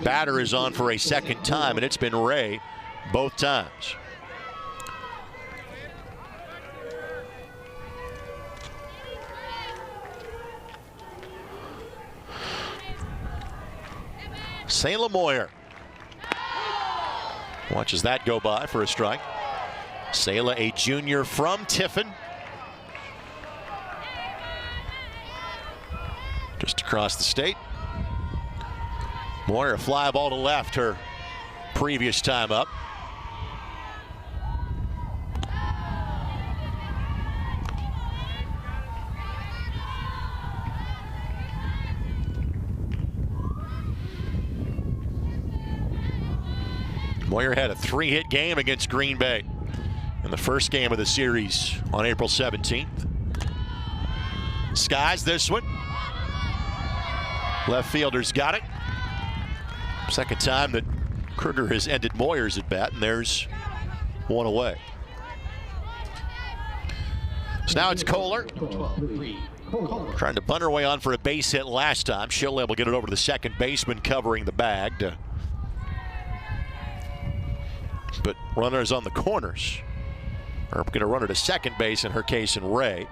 batter is on for a second time, and it's been Ray both times. Sayla Moyer watches that go by for a strike. Sayla, a junior from Tiffin. Just across the state. Moyer, a fly ball to left her previous time up. Moyer had a 3-hit game against Green Bay in the first game of the series on April 17th. Skies this one. Left fielder's got it. Second time that Kruger has ended Moyer's at bat, and there's one away. So now it's Kohler. Trying to bunt her way on for a base hit last time. She'll able to get it over to the second baseman covering the bag. But runners on the corners are going to run her to second base, in her case, in Ray.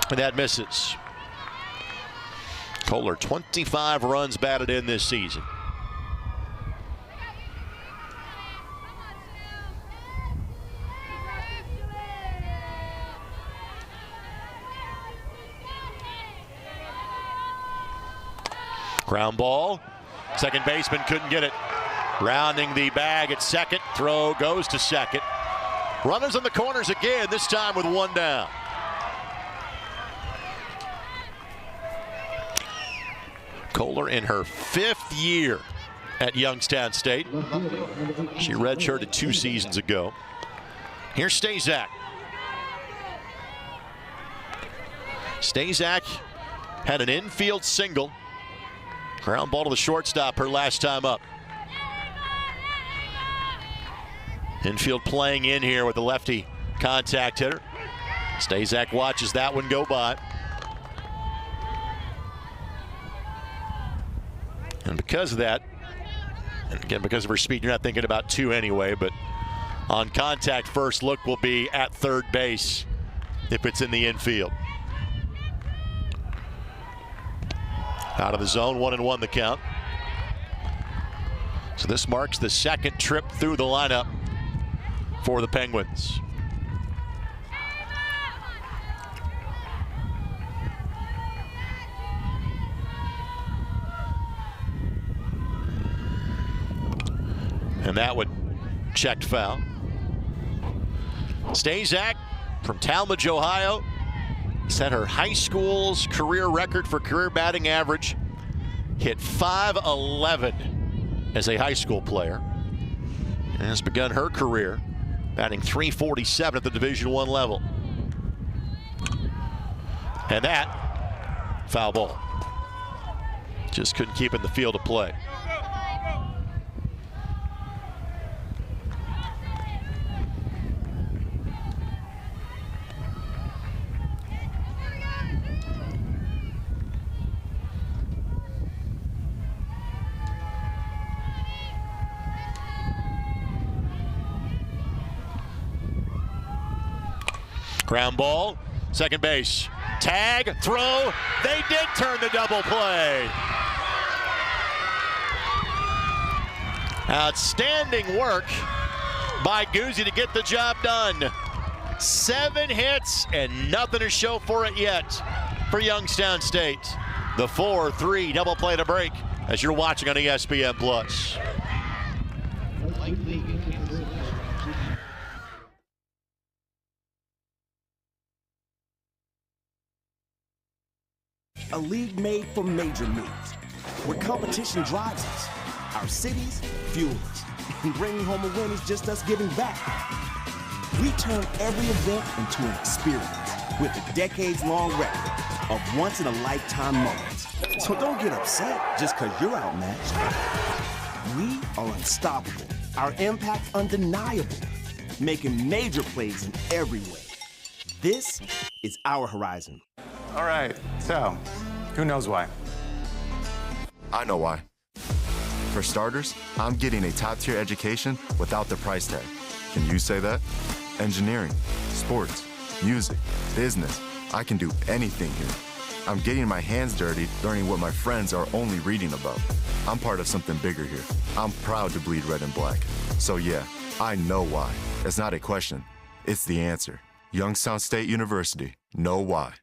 And that misses. Kohler, 25 runs batted in this season. Ground ball. Second baseman couldn't get it. Rounding the bag at second. Throw goes to second. Runners on the corners again, this time with one down. Kohler in her 5th year at Youngstown State. She redshirted 2 seasons ago. Here's Stazak. Stazak had an infield single. Ground ball to the shortstop her last time up. Infield playing in here with the lefty contact hitter. Stazak watches that one go by. And because of that, and again, because of her speed, you're not thinking about 2 anyway, but on contact, first look will be at third base if it's in the infield. Out of the zone, 1-1 the count. So this marks the second trip through the lineup for the Penguins. And that one checked foul. Stazak from Talmadge, Ohio, set her high school's career record for career batting average. Hit .511 as a high school player. And has begun her career batting .347 at the Division I level. And that, foul ball. Just couldn't keep in the field of play. Ground ball, second base, tag, throw. They did turn the double play. Outstanding work by Guzzi to get the job done. 7 hits and nothing to show for it yet for Youngstown State. The 4-3 double play to break as you're watching on ESPN+. A league made for major moves, where competition drives us, our cities fuel us, and bringing home a win is just us giving back. We turn every event into an experience with a decades-long record of once-in-a-lifetime moments. So don't get upset just because you're outmatched. We are unstoppable. Our impact undeniable, making major plays in every way. This is our horizon. All right, so who knows why? I know why. For starters, I'm getting a top-tier education without the price tag. Can you say that? Engineering, sports, music, business. I can do anything here. I'm getting my hands dirty, learning what my friends are only reading about. I'm part of something bigger here. I'm proud to bleed red and black. So yeah, I know why. It's not a question. It's the answer. Youngstown State University. Know why.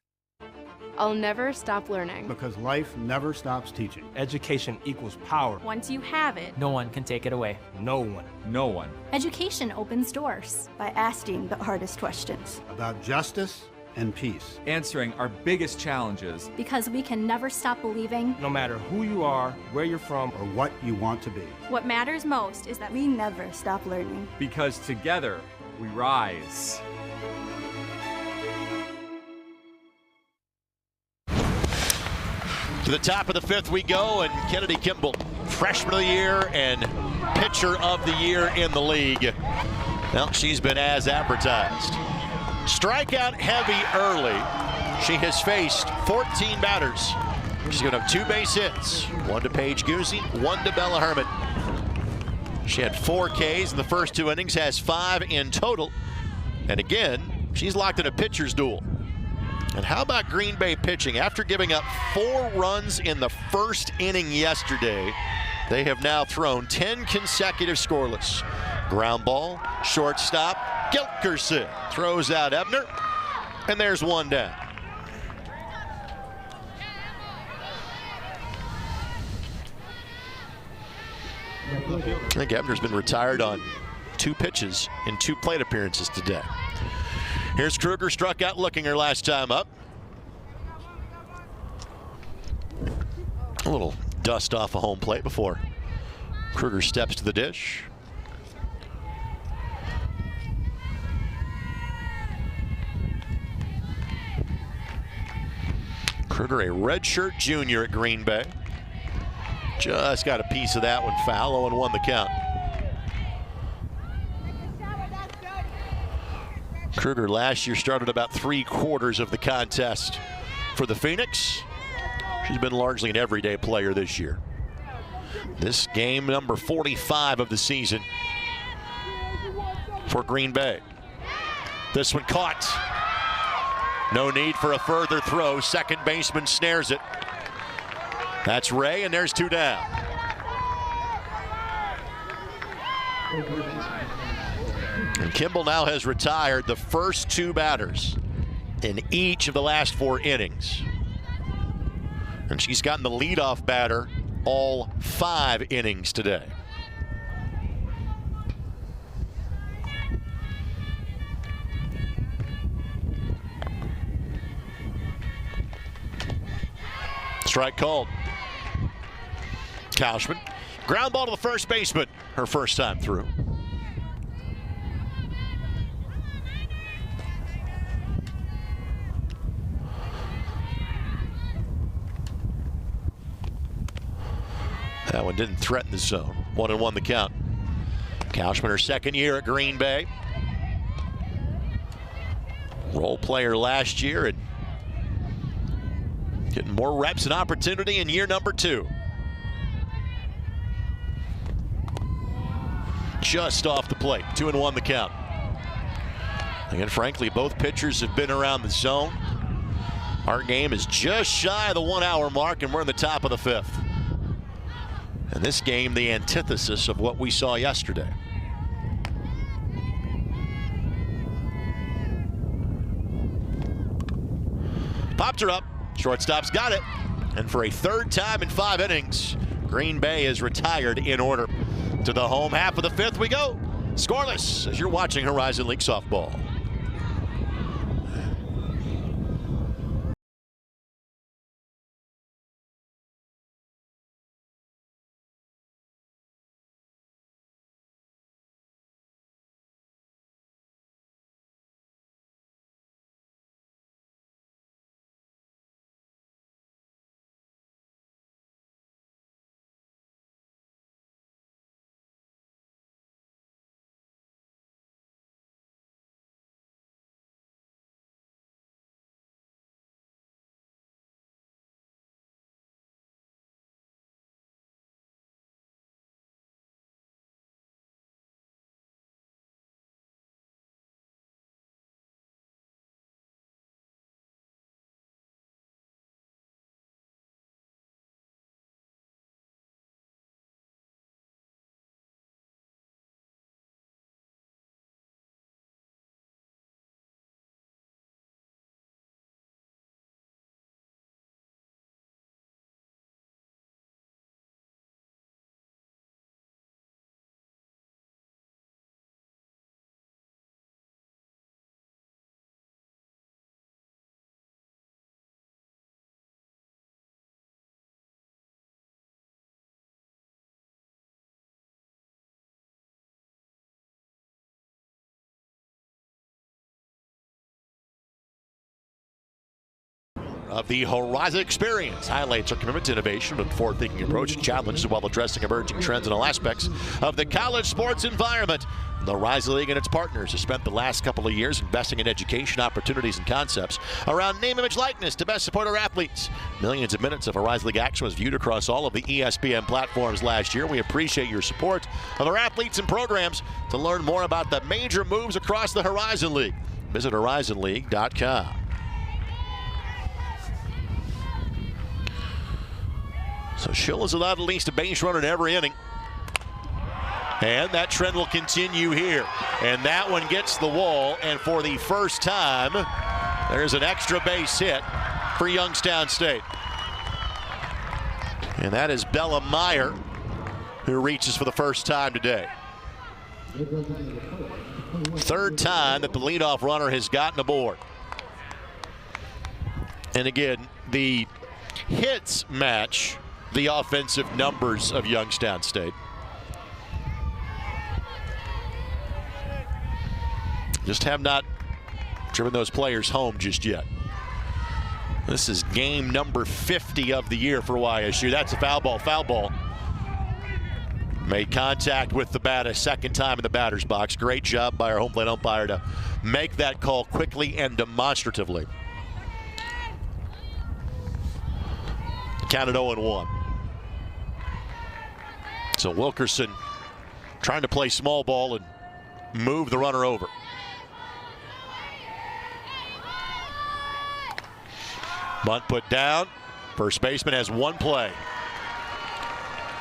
I'll never stop learning. Because life never stops teaching. Education equals power. Once you have it, no one can take it away. No one. No one. Education opens doors by asking the hardest questions. About justice and peace. Answering our biggest challenges. Because we can never stop believing. No matter who you are, where you're from, or what you want to be. What matters most is that we never stop learning. Because together, we rise. To the top of the fifth we go, and Kennedy Kimball, freshman of the year and pitcher of the year in the league. Well, she's been as advertised. Strikeout heavy early. She has faced 14 batters. She's going to have 2 base hits, one to Paige Guzzi, one to Bella Herman. She had 4 Ks in the first 2 innings, has 5 in total. And again, she's locked in a pitcher's duel. And how about Green Bay pitching? After giving up 4 runs in the first inning yesterday, they have now thrown 10 consecutive scoreless. Ground ball, shortstop, Gilkerson throws out Ebner, and there's 1 down. I think Ebner's been retired on 2 pitches in 2 plate appearances today. Here's Kruger, struck out looking her last time up. A little dust off a home plate before Kruger steps to the dish. Kruger, a redshirt junior at Green Bay. Just got a piece of that one foul, 0-1 the count. Kruger last year started about 3/4 of the contest for the Phoenix. She's been largely an everyday player this year. This game number 45 of the season for Green Bay. This one caught. No need for a further throw. Second baseman snares it. That's Ray, and there's 2 down. And Kimball now has retired the first 2 batters in each of the last 4 innings. And she's gotten the leadoff batter all 5 innings today. Strike called. Kaushman. Ground ball to the first baseman. Her first time through. That one didn't threaten the zone. 1-1 the count. Kaushman, her second year at Green Bay. Role player last year and getting more reps and opportunity in year number 2. Just off the plate. 2-1 the count. Again, frankly, both pitchers have been around the zone. Our game is just shy of the 1 hour mark, and we're in the top of the 5th. And this game, the antithesis of what we saw yesterday. Popped her up. Shortstop's got it. And for a 3rd time in 5 innings, Green Bay is retired in order. To the home half of the 5th we go. Scoreless as you're watching Horizon League softball. of the Horizon Experience highlights our commitment to innovation and forward-thinking approach to challenges while addressing emerging trends in all aspects of the college sports environment. The Horizon League and its partners have spent the last couple of years investing in education opportunities and concepts around name, image, likeness to best support our athletes. Millions of minutes of Horizon League action was viewed across all of the ESPN platforms last year. We appreciate your support of our athletes and programs. To learn more about the major moves across the Horizon League, visit horizonleague.com. So Schill is allowed at least a base runner in every inning. And that trend will continue here. And that one gets the wall. And for the first time, there's an extra base hit for Youngstown State. And that is Bella Meyer, who reaches for the first time today. Third time that the leadoff runner has gotten aboard. And again, the hits match the offensive numbers of Youngstown State. Just have not driven those players home just yet. This is game number 50 of the year for YSU. That's a foul ball. Foul ball. Made contact with the bat a second time in the batter's box. Great job by our home plate umpire to make that call quickly and demonstratively. Counted 0-1. So Wilkerson trying to play small ball and move the runner over. Bunt put down. First baseman has one play.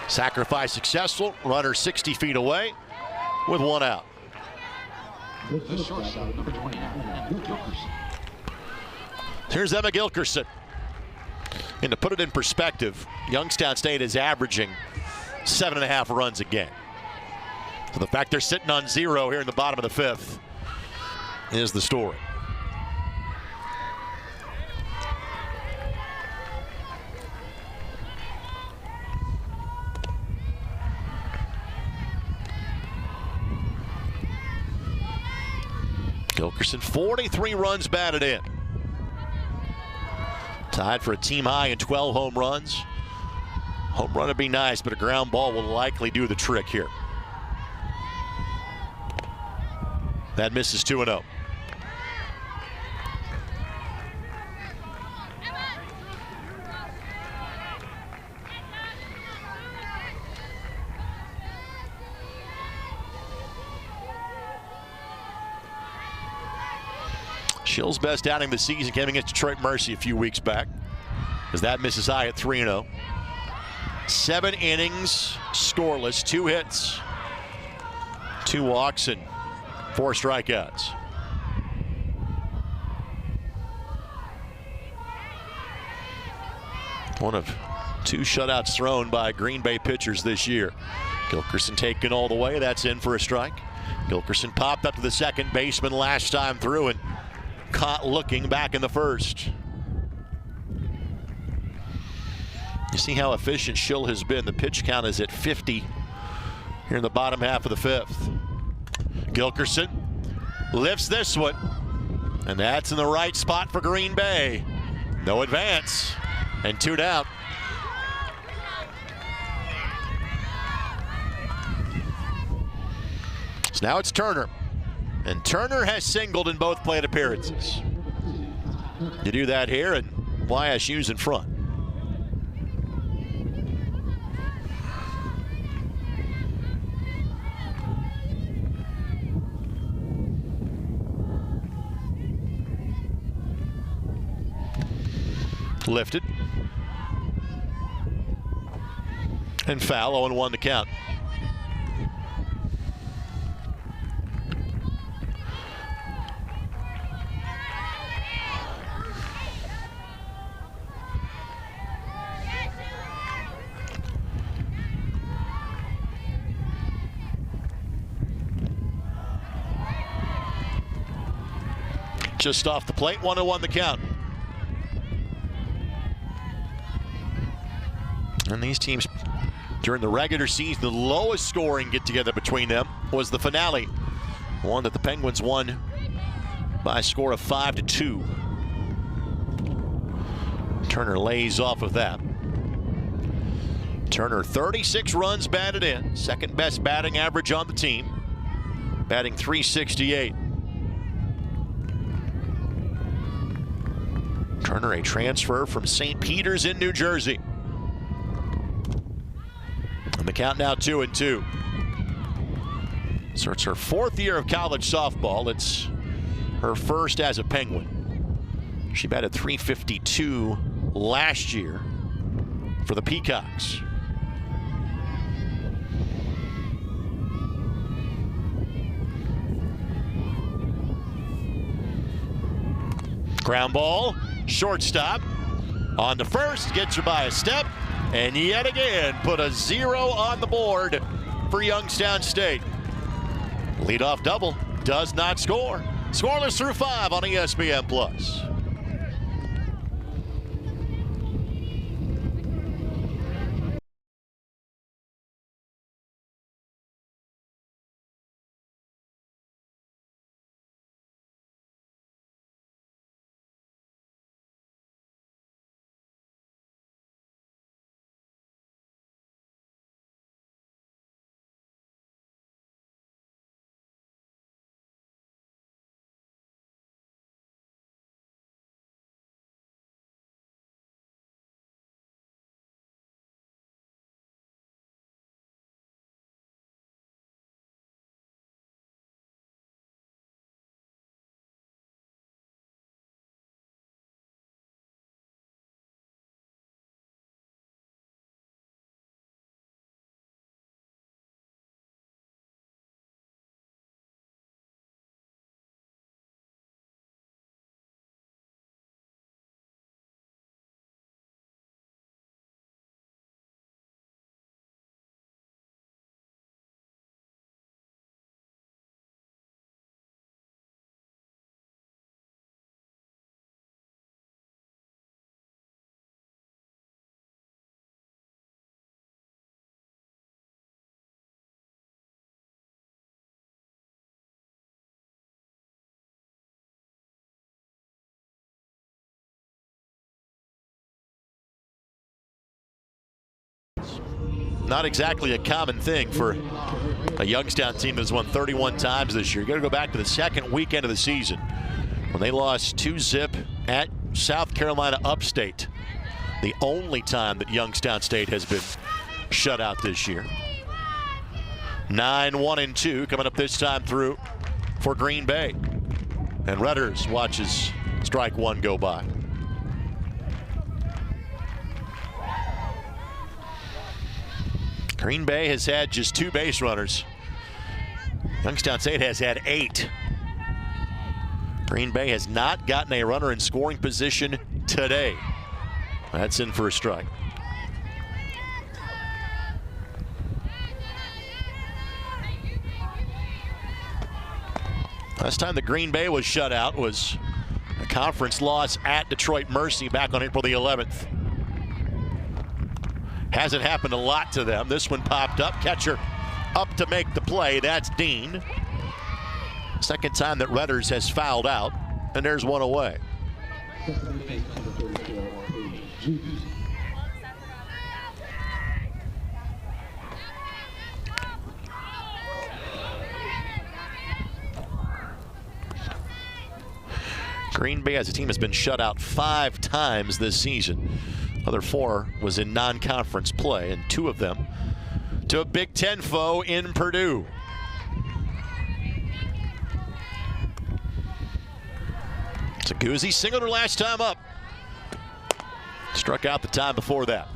Sacrifice successful. Runner 60 feet away with one out. The shortstop, number 29, Gilkerson. Here's Emma Gilkerson. And to put it in perspective, Youngstown State is averaging 7.5 runs a game. So the fact they're sitting on 0 here in the bottom of the fifth is the story. Gilkerson, 43 runs batted in. Tied for a team high in 12 home runs. Home run would be nice, but a ground ball will likely do the trick here. That misses 2-0. Schill's best outing the season came against Detroit Mercy a few weeks back, as that misses high at 3-0. 7 innings, scoreless, 2 hits, 2 walks, and 4 strikeouts. One of 2 shutouts thrown by Green Bay pitchers this year. Gilkerson taken all the way. That's in for a strike. Gilkerson popped up to the second baseman last time through and caught looking back in the first. You see how efficient Schill has been. The pitch count is at 50 here in the bottom half of the fifth. Gilkerson lifts this one, and that's in the right spot for Green Bay. No advance, and 2 down. So now it's Turner. And Turner has singled in both plate appearances. You do that here, and YSU's in front. Lifted. And foul, 0-1 to count. Just off the plate, 1-1 the count. And these teams, during the regular season, the lowest scoring get-together between them was the finale, one that the Penguins won by a score of 5-2. Turner lays off of that. Turner, 36 runs batted in. Second best batting average on the team. Batting .368. Turner, a transfer from St. Peter's in New Jersey. And the count now 2-2. So it's her 4th year of college softball. It's her first as a Penguin. She batted .352 last year for the Peacocks. Ground ball, shortstop, on to first, gets her by a step, and yet again put a 0 on the board for Youngstown State. Leadoff double, does not score. Scoreless through 5 on ESPN+. Not exactly a common thing for a Youngstown team that's won 31 times this year. You got to go back to the second weekend of the season when they lost 2-0 at South Carolina Upstate. The only time that Youngstown State has been shut out this year. 9-1-2 coming up this time through for Green Bay. And Redders watches strike one go by. Green Bay has had just 2 base runners. Youngstown State has had 8. Green Bay has not gotten a runner in scoring position today. That's in for a strike. Last time the Green Bay was shut out was a conference loss at Detroit Mercy back on April the 11th. Hasn't happened a lot to them. This one popped up. Catcher up to make the play. That's Dean. Second time that Redders has fouled out, and there's one away. Green Bay as a team has been shut out 5 times this season. Other 4 was in non-conference play, and 2 of them to a Big Ten foe in Purdue. Saguzzi singled her last time up. Struck out the time before that.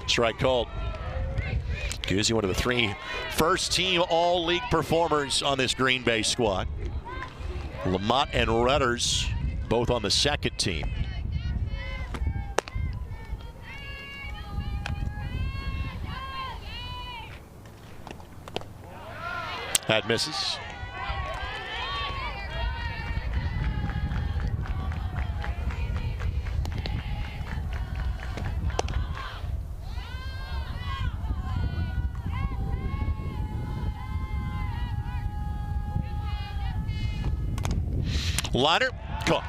Strike called. Guzzi, one of the 3 first-team all-league performers on this Green Bay squad. Lamont and Redders both on the second team. That misses. Liner, caught.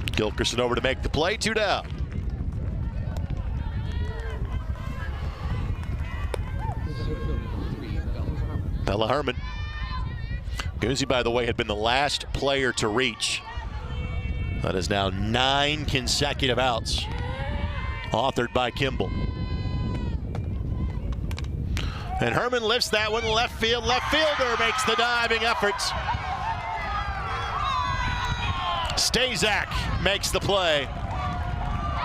Gilkerson over to make the play, 2 down. Bella Herman. Guzzi, by the way, had been the last player to reach. That is now 9 consecutive outs, authored by Kimball. And Herman lifts that one left field. Left fielder makes the diving efforts. Stazak makes the play.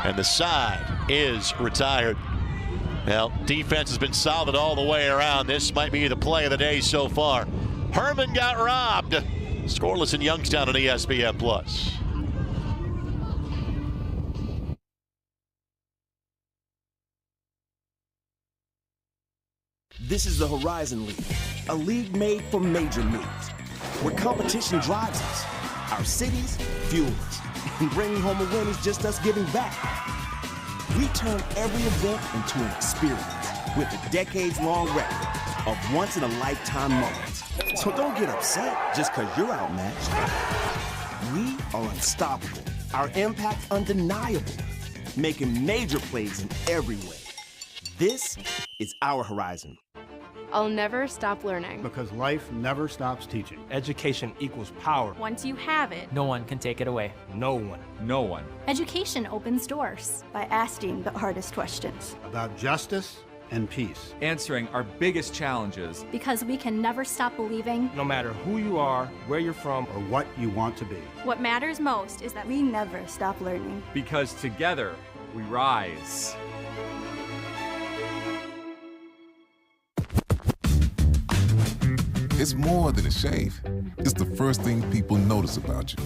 And the side is retired. Well, defense has been solid all the way around. This might be the play of the day so far. Herman got robbed. Scoreless in Youngstown on ESPN+. This is the Horizon League, a league made for major moves, where competition drives us, our cities fuel us, and bringing home a win is just us giving back. We turn every event into an experience with a decades-long record of once-in-a-lifetime moments. So don't get upset just because you're outmatched. We are unstoppable, our impact undeniable, making major plays in every way. This is our Horizon. I'll never stop learning. Because life never stops teaching. Education equals power. Once you have it, no one can take it away. No one. No one. Education opens doors by asking the hardest questions. About justice and peace. Answering our biggest challenges. Because we can never stop believing. No matter who you are, where you're from, or what you want to be. What matters most is that we never stop learning. Because together, we rise. It's more than a shave. It's the first thing people notice about you.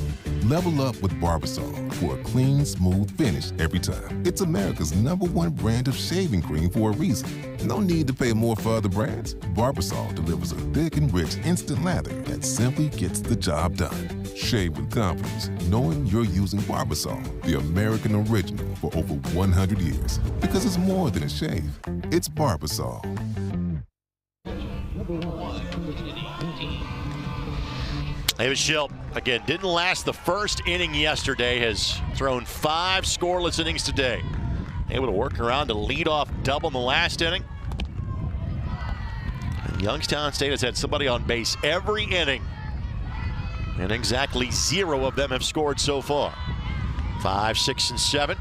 Level up with Barbasol for a clean, smooth finish every time. It's America's #1 brand of shaving cream for a reason. No need to pay more for other brands. Barbasol delivers a thick and rich instant lather that simply gets the job done. Shave with confidence, knowing you're using Barbasol, the American original, for over 100 years. Because it's more than a shave. It's Barbasol. David Schilt, again, didn't last the first inning yesterday, has thrown 5 scoreless innings today. Able to work around to lead off double in the last inning. And Youngstown State has had somebody on base every inning. And exactly 0 of them have scored so far. 5, 6, and 7.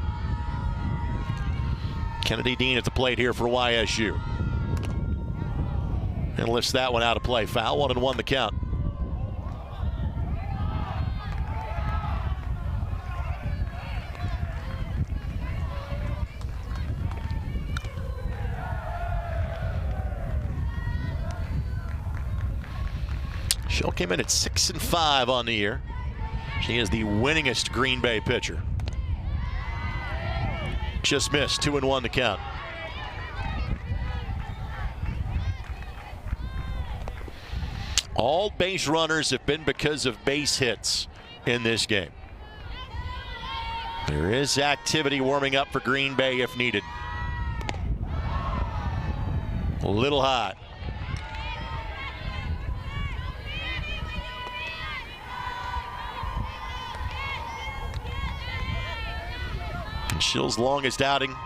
Kennedy Dean at the plate here for YSU. And lifts that one out of play. Foul, 1-1 the count. Schilt came in at 6-5 on the year. She is the winningest Green Bay pitcher. Just missed, 2-1 the count. All base runners have been because of base hits in this game. There is activity warming up for Green Bay if needed. A little hot. And Schill's longest outing,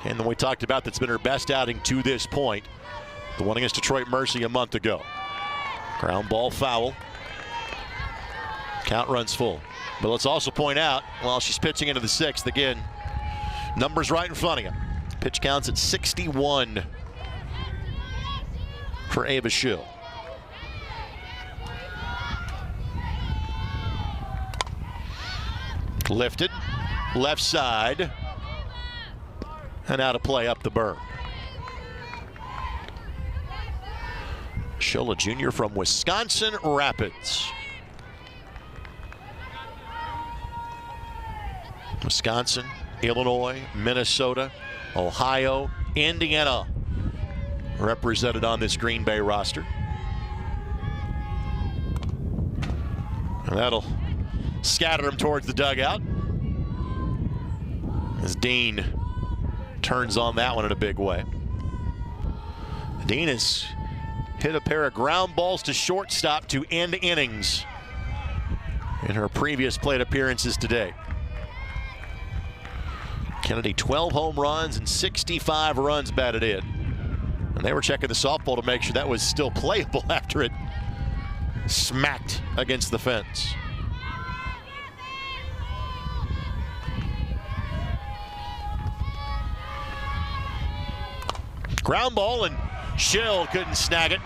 and then we talked about that's been her best outing to this point. The one against Detroit Mercy a month ago. Ground ball foul. Count runs full. But let's also point out, while she's pitching into the 6th, again, numbers right in front of you. Pitch counts at 61 for Ava Schill. Lifted, left side, and out of play up the berm. Schill, a junior from Wisconsin Rapids. Wisconsin, Illinois, Minnesota, Ohio, Indiana represented on this Green Bay roster. And that'll scatter them towards the dugout as Dean turns on that one in a big way. Dean has hit a pair of ground balls to shortstop to end innings in her previous plate appearances today. Kennedy, 12 home runs and 65 runs batted in. And they were checking the softball to make sure that was still playable after it smacked against the fence. Ground ball, and Schill couldn't snag it.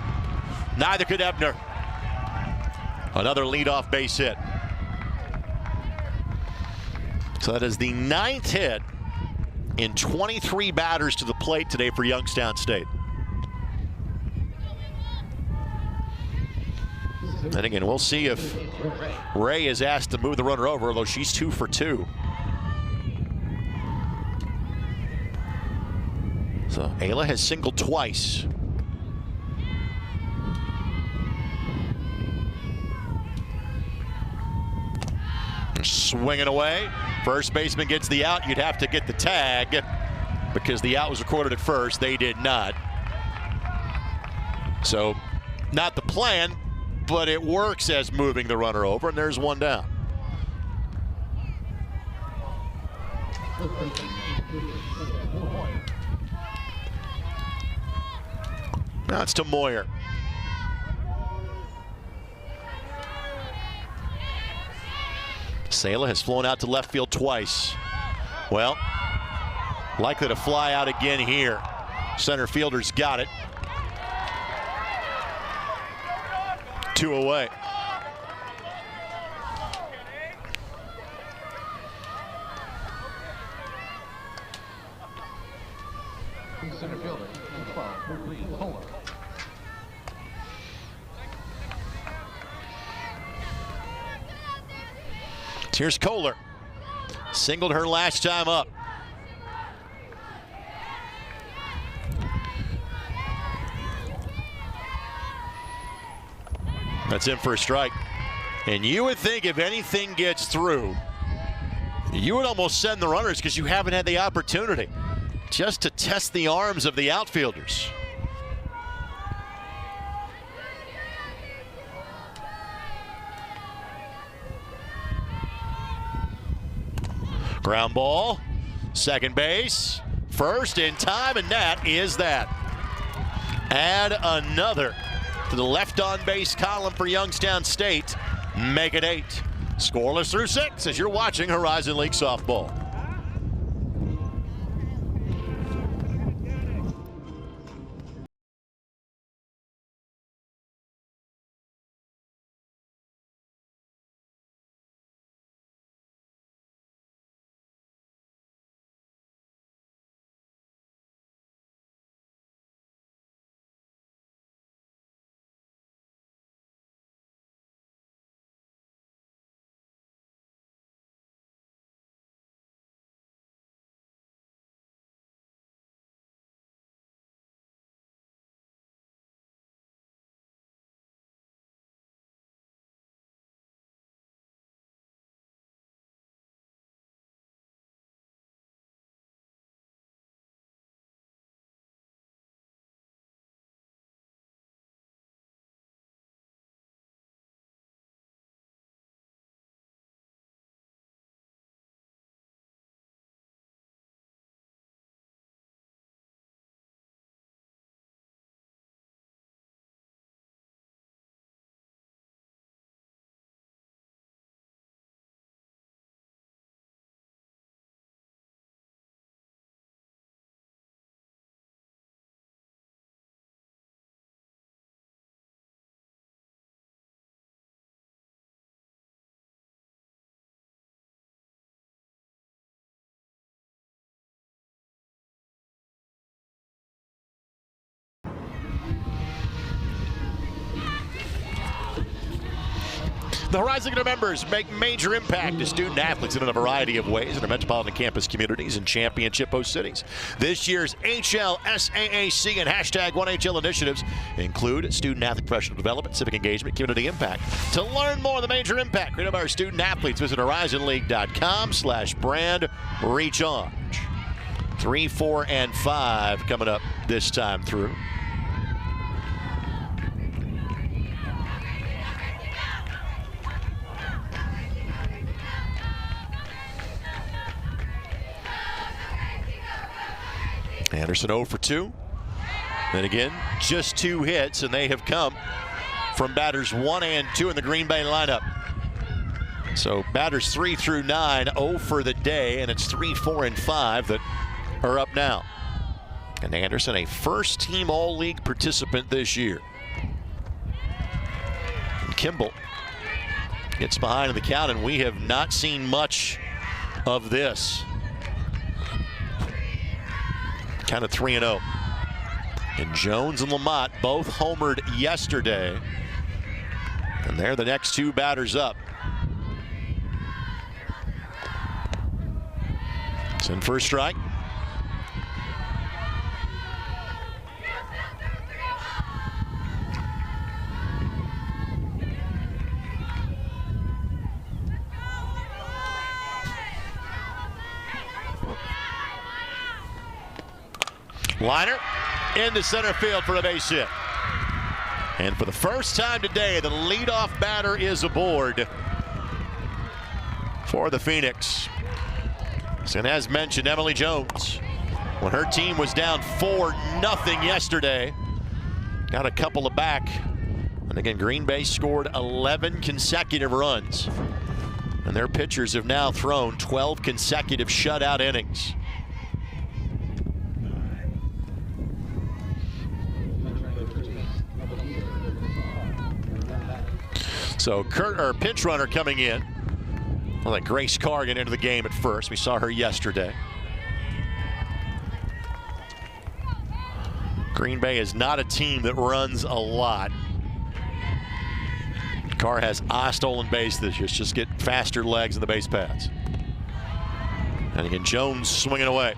Neither could Ebner. Another leadoff base hit. So that is the 9th hit in 23 batters to the plate today for Youngstown State. And again, we'll see if Ray is asked to move the runner over, although she's 2 for 2. So Ayla has singled twice. Swinging away. First baseman gets the out. You'd have to get the tag because the out was recorded at first. They did not. So not the plan, but it works as moving the runner over, and there's one down. Now it's to Moyer. Sala has flown out to left field twice. Well, likely to fly out again here. Center fielder's got it. 2 away. Center fielder, 12, Kohler. Here's Kohler. Singled her last time up. That's in for a strike. And you would think if anything gets through, you would almost send the runners because you haven't had the opportunity just to test the arms of the outfielders. Ground ball, second base, first in time, and that is that. Add another to the left on base column for Youngstown State. Make it 8. Scoreless through 6 as you're watching Horizon League softball. The Horizon League members make major impact to student athletes in a variety of ways in our metropolitan campus communities and championship host cities. This year's HLSAAC and #1HL initiatives include student athlete professional development, civic engagement, community impact. To learn more of the major impact created by our student athletes, visit horizonleague.com/brand recharge. 3, 4, and 5 coming up this time through. Anderson 0 for 2. Then again, just 2 hits, and they have come from batters 1 and 2 in the Green Bay lineup. So batters 3 through 9, 0 for the day, and it's 3, 4, and 5 that are up now. And Anderson, a first-team All-League participant this year. And Kimball gets behind in the count, and we have not seen much of this. Kind of 3-0. And Jones and Lamont both homered yesterday. And they're the next 2 batters up. It's in for a strike. Liner into center field for a base hit. And for the first time today, the leadoff batter is aboard for the Phoenix. And as mentioned, Emily Jones, when her team was down 4-0 yesterday, got a couple of back. And again, Green Bay scored 11 consecutive runs. And their pitchers have now thrown 12 consecutive shutout innings. So pinch runner coming in. I'll let Grace Carr get into the game at first. We saw her yesterday. Green Bay is not a team that runs a lot. Carr has a stolen base this year. Just get faster legs in the base paths. And again, Jones swinging away.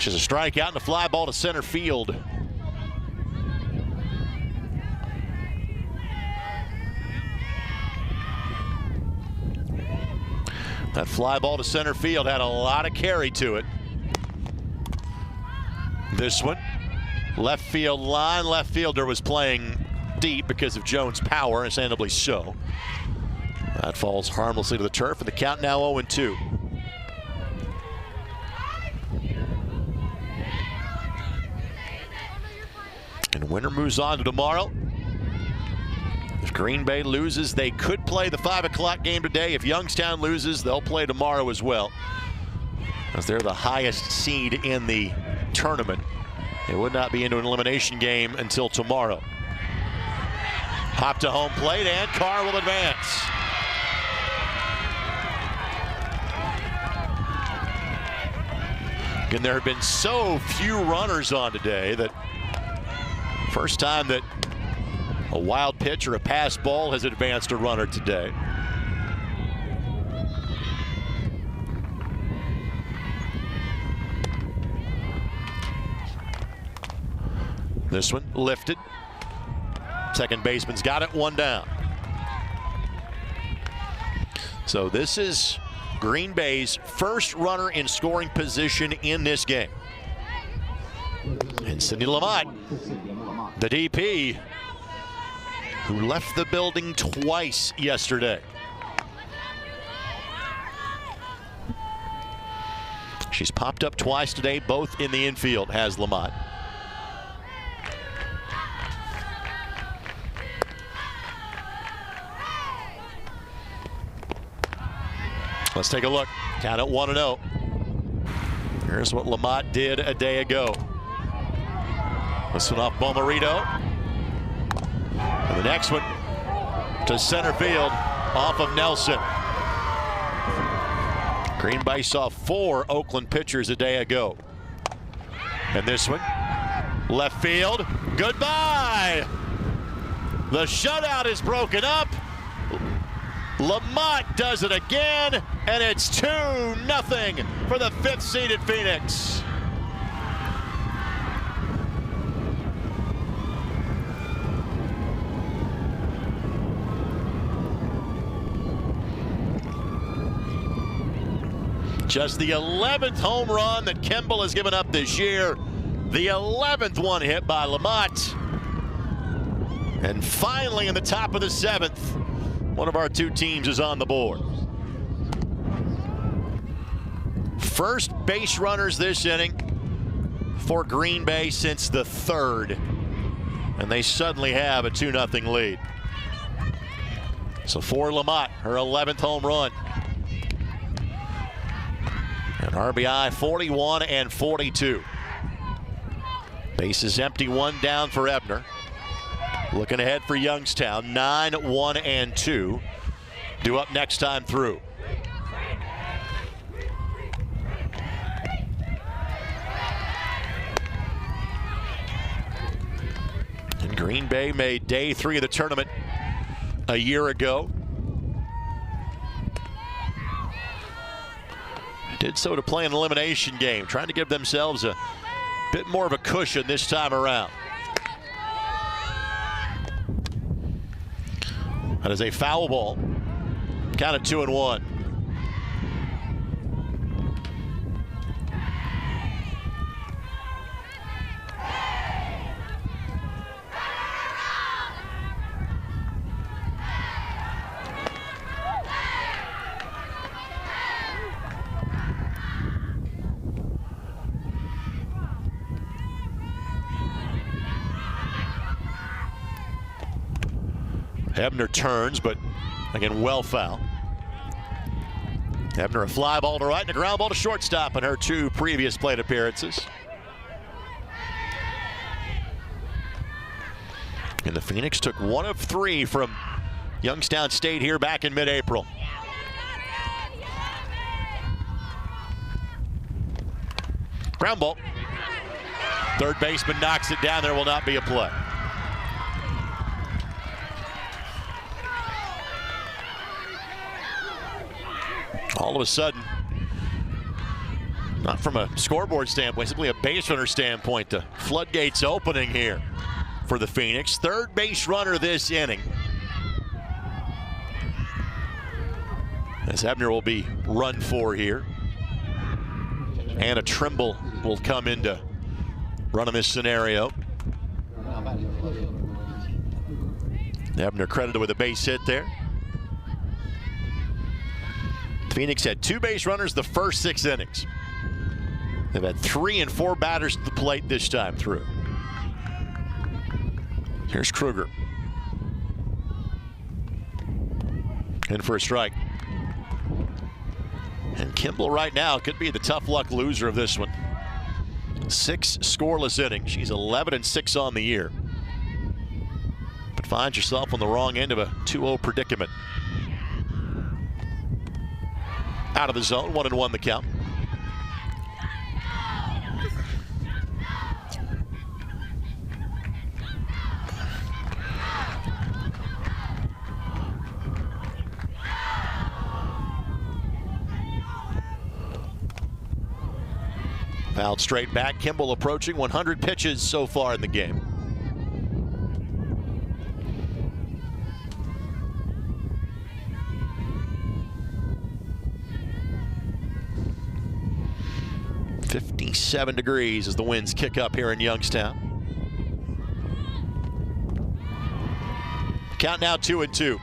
She's a strikeout and a fly ball to center field. That fly ball to center field had a lot of carry to it. This one, left field line. Left fielder was playing deep because of Jones' power, understandably so. That falls harmlessly to the turf, and the count now 0-2. And winner moves on to tomorrow. If Green Bay loses, they could play the 5 o'clock game today. If Youngstown loses, they'll play tomorrow as well, as they're the highest seed in the tournament. They would not be into an elimination game until tomorrow. Hop to home plate, and Carr will advance. And there have been so few runners on today that first time that a wild pitch or a pass ball has advanced a runner today. This one lifted. Second baseman's got it, 1 down. So this is Green Bay's first runner in scoring position in this game. And Cindy Lamont, the DP, who left the building twice yesterday. She's popped up twice today, both in the infield, has Lamont. Let's take a look. Count at 1-0. Here's what Lamont did a day ago. This one off Bomarito. And the next one to center field off of Nelson. Green Bay saw 4 Oakland pitchers a day ago. And this one, left field, goodbye. The shutout is broken up. Lamont does it again, and it's 2-0 for the 5th-seeded Phoenix. Just the 11th home run that Kimball has given up this year. The 11th one hit by Lamont. And finally, in the top of the 7th, one of our 2 teams is on the board. First base runners this inning for Green Bay since the 3rd. And they suddenly have a 2-0 lead. So for Lamont, her 11th home run. An RBI 41 and 42. Bases empty, 1 down for Ebner. Looking ahead for Youngstown, 9-1 and 2. Due up next time through. And Green Bay made day 3 of the tournament a year ago. Did so to play an elimination game, trying to give themselves a bit more of a cushion this time around. That is a foul ball. Count it 2-1. Ebner turns, but again, well foul. Ebner a fly ball to right and a ground ball to shortstop in her 2 previous plate appearances. And the Phoenix took 1 of 3 from Youngstown State here back in mid-April. Ground ball. Third baseman knocks it down. There will not be a play. All of a sudden, not from a scoreboard standpoint, simply a base runner standpoint, the floodgates opening here for the Phoenix. Third base runner this inning. As Ebner will be run for here. Anna Trimble will come in to run in this scenario. Ebner credited with a base hit there. Phoenix had 2 base runners the first 6 innings. They've had 3 and 4 batters at the plate this time through. Here's Kruger. In for a strike. And Kimball right now could be the tough luck loser of this one. 6 scoreless innings. She's 11 and 6 on the year. But finds herself on the wrong end of a 2-0 predicament. Out of the zone, 1-1 the count. Fouled straight back. Kimball approaching 100 pitches so far in the game. .57 degrees as the winds kick up here in Youngstown. Count now 2-2.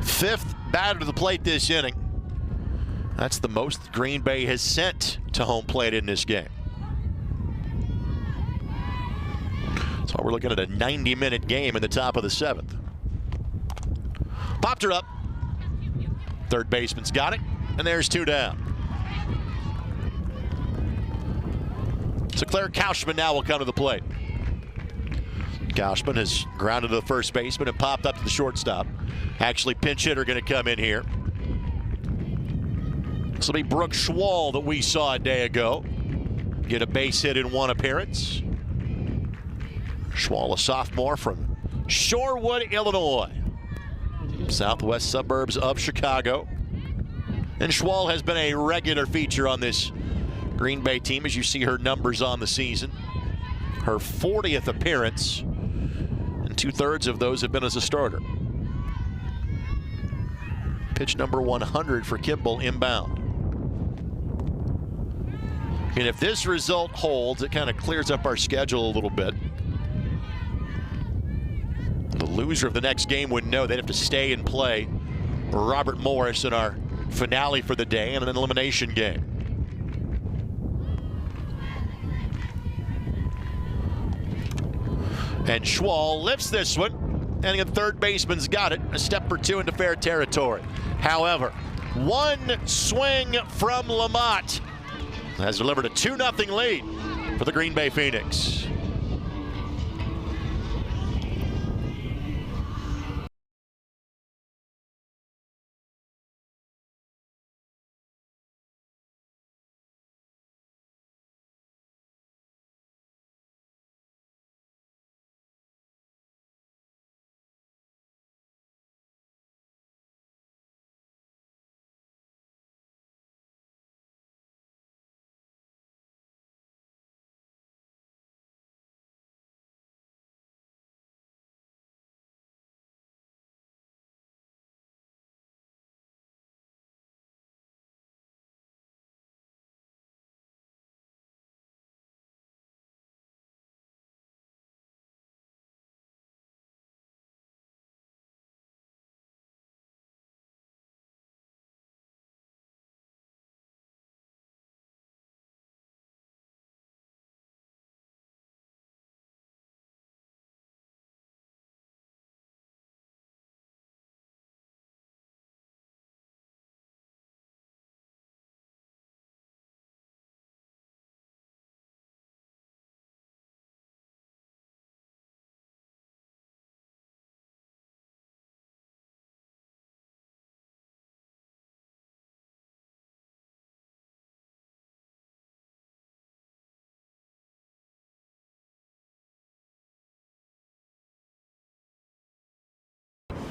5th batter to the plate this inning. That's the most Green Bay has sent to home plate in this game. So we're looking at a 90-minute game in the top of the 7th. Popped her up. Third baseman's got it, and there's 2 down. So Claire Kauschman now will come to the plate. Kauschman has grounded to the first baseman and popped up to the shortstop. Actually, pinch hitter going to come in here. This will be Brooke Schwall that we saw a day ago. Get a base hit in 1 appearance. Schwall, a sophomore from Shorewood, Illinois. Southwest suburbs of Chicago. And Schwall has been a regular feature on this Green Bay team as you see her numbers on the season. Her 40th appearance, and 2/3 of those have been as a starter. Pitch number 100 for Kimball inbound. And if this result holds, it kind of clears up our schedule a little bit. The loser of the next game would know they'd have to stay and play Robert Morris in our finale for the day in an elimination game. And Schwal lifts this one, and the third baseman's got it, a step or two into fair territory. However, one swing from Lamont has delivered a 2-0 lead for the Green Bay Phoenix.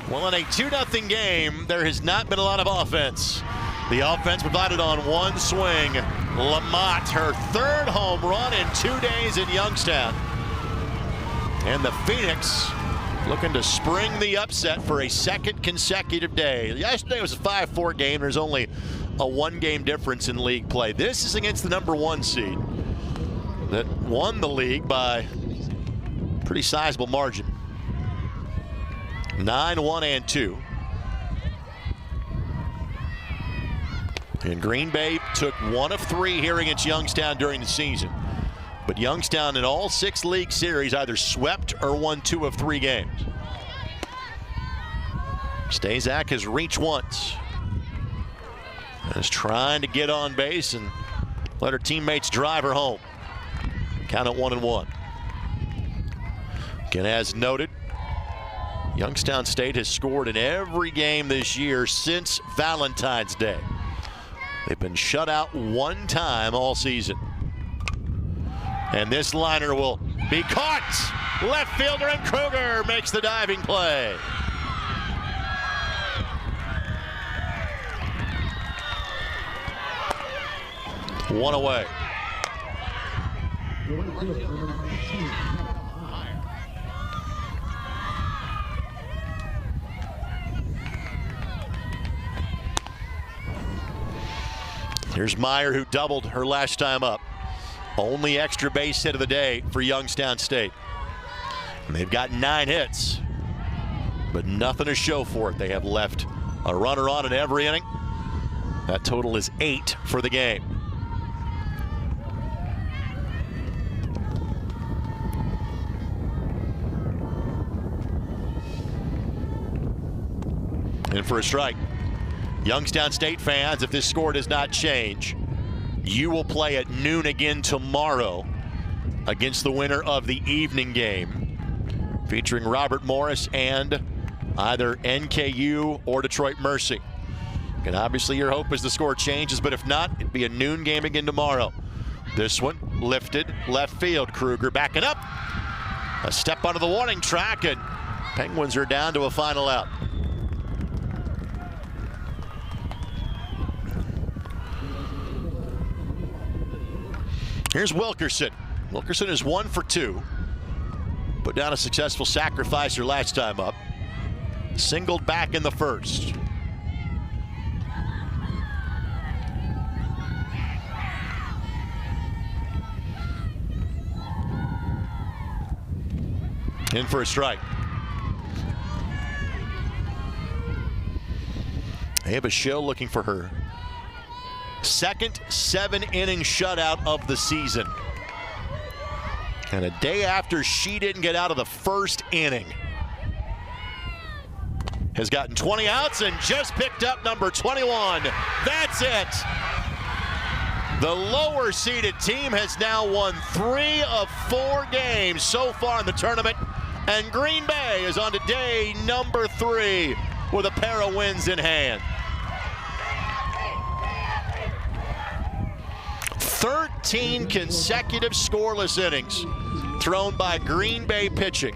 Well, in a 2-0 game, there has not been a lot of offense. The offense provided on one swing. Lamont, her third home run in 2 days in Youngstown. And the Phoenix looking to spring the upset for a second consecutive day. Yesterday was a 5-4 game. There's only a 1-game difference in league play. This is against the #1 seed that won the league by a pretty sizable margin. 9-1-2. And Green Bay took 1 of 3 here against Youngstown during the season. But Youngstown in all 6 league series either swept or won 2 of 3 games. Stazak has reached once. And is trying to get on base and let her teammates drive her home. Count at 1-1. Again, as noted, Youngstown State has scored in every game this year since Valentine's Day. They've been shut out 1 time all season. And this liner will be caught. Left fielder and Kruger makes the diving play. One away. Here's Meyer, who doubled her last time up. Only extra base hit of the day for Youngstown State. And they've got 9 hits, but nothing to show for it. They have left a runner on in every inning. That total is 8 for the game. In for a strike. Youngstown State fans, if this score does not change, you will play at noon again tomorrow against the winner of the evening game, featuring Robert Morris and either NKU or Detroit Mercy. And obviously your hope is the score changes, but if not, it'd be a noon game again tomorrow. This one lifted left field. Kruger backing up. A step onto the warning track, and Penguins are down to a final out. Here's Wilkerson. Wilkerson is 1 for 2. Put down a successful sacrifice her last time up. Singled back in the first. In for a strike. Ava Schill looking for her second 7-inning shutout of the season. And a day after she didn't get out of the first inning. Has gotten 20 outs and just picked up number 21. That's it. The lower seeded team has now won 3 of 4 games so far in the tournament. And Green Bay is on to day number 3 with a pair of wins in hand. 13 consecutive scoreless innings thrown by Green Bay pitching.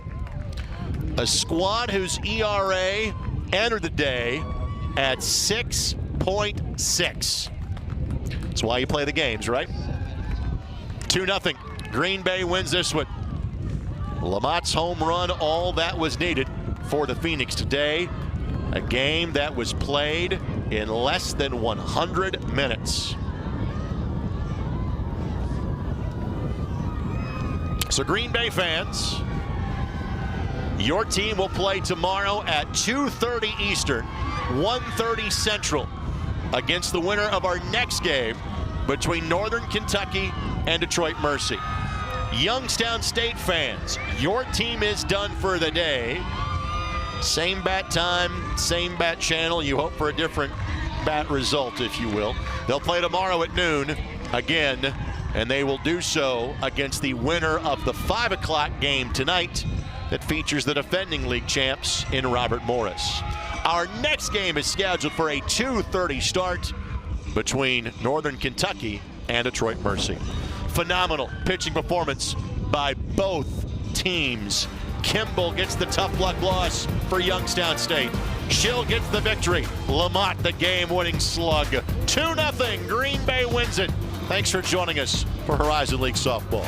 A squad whose ERA entered the day at 6.6. That's why you play the games, right? 2-0. Green Bay wins this one. Lamont's home run, all that was needed for the Phoenix today. A game that was played in less than 100 minutes. So Green Bay fans, your team will play tomorrow at 2:30 Eastern, 1:30 Central against the winner of our next game between Northern Kentucky and Detroit Mercy. Youngstown State fans, your team is done for the day. Same bat time, same bat channel. You hope for a different bat result, if you will. They'll play tomorrow at noon again, and they will do so against the winner of the 5 o'clock game tonight that features the defending league champs in Robert Morris. Our next game is scheduled for a 2:30 start between Northern Kentucky and Detroit Mercy. Phenomenal pitching performance by both teams. Kimball gets the tough luck loss for Youngstown State. Schill gets the victory. Lamont the game-winning slug. 2-0. Green Bay wins it. Thanks for joining us for Horizon League Softball.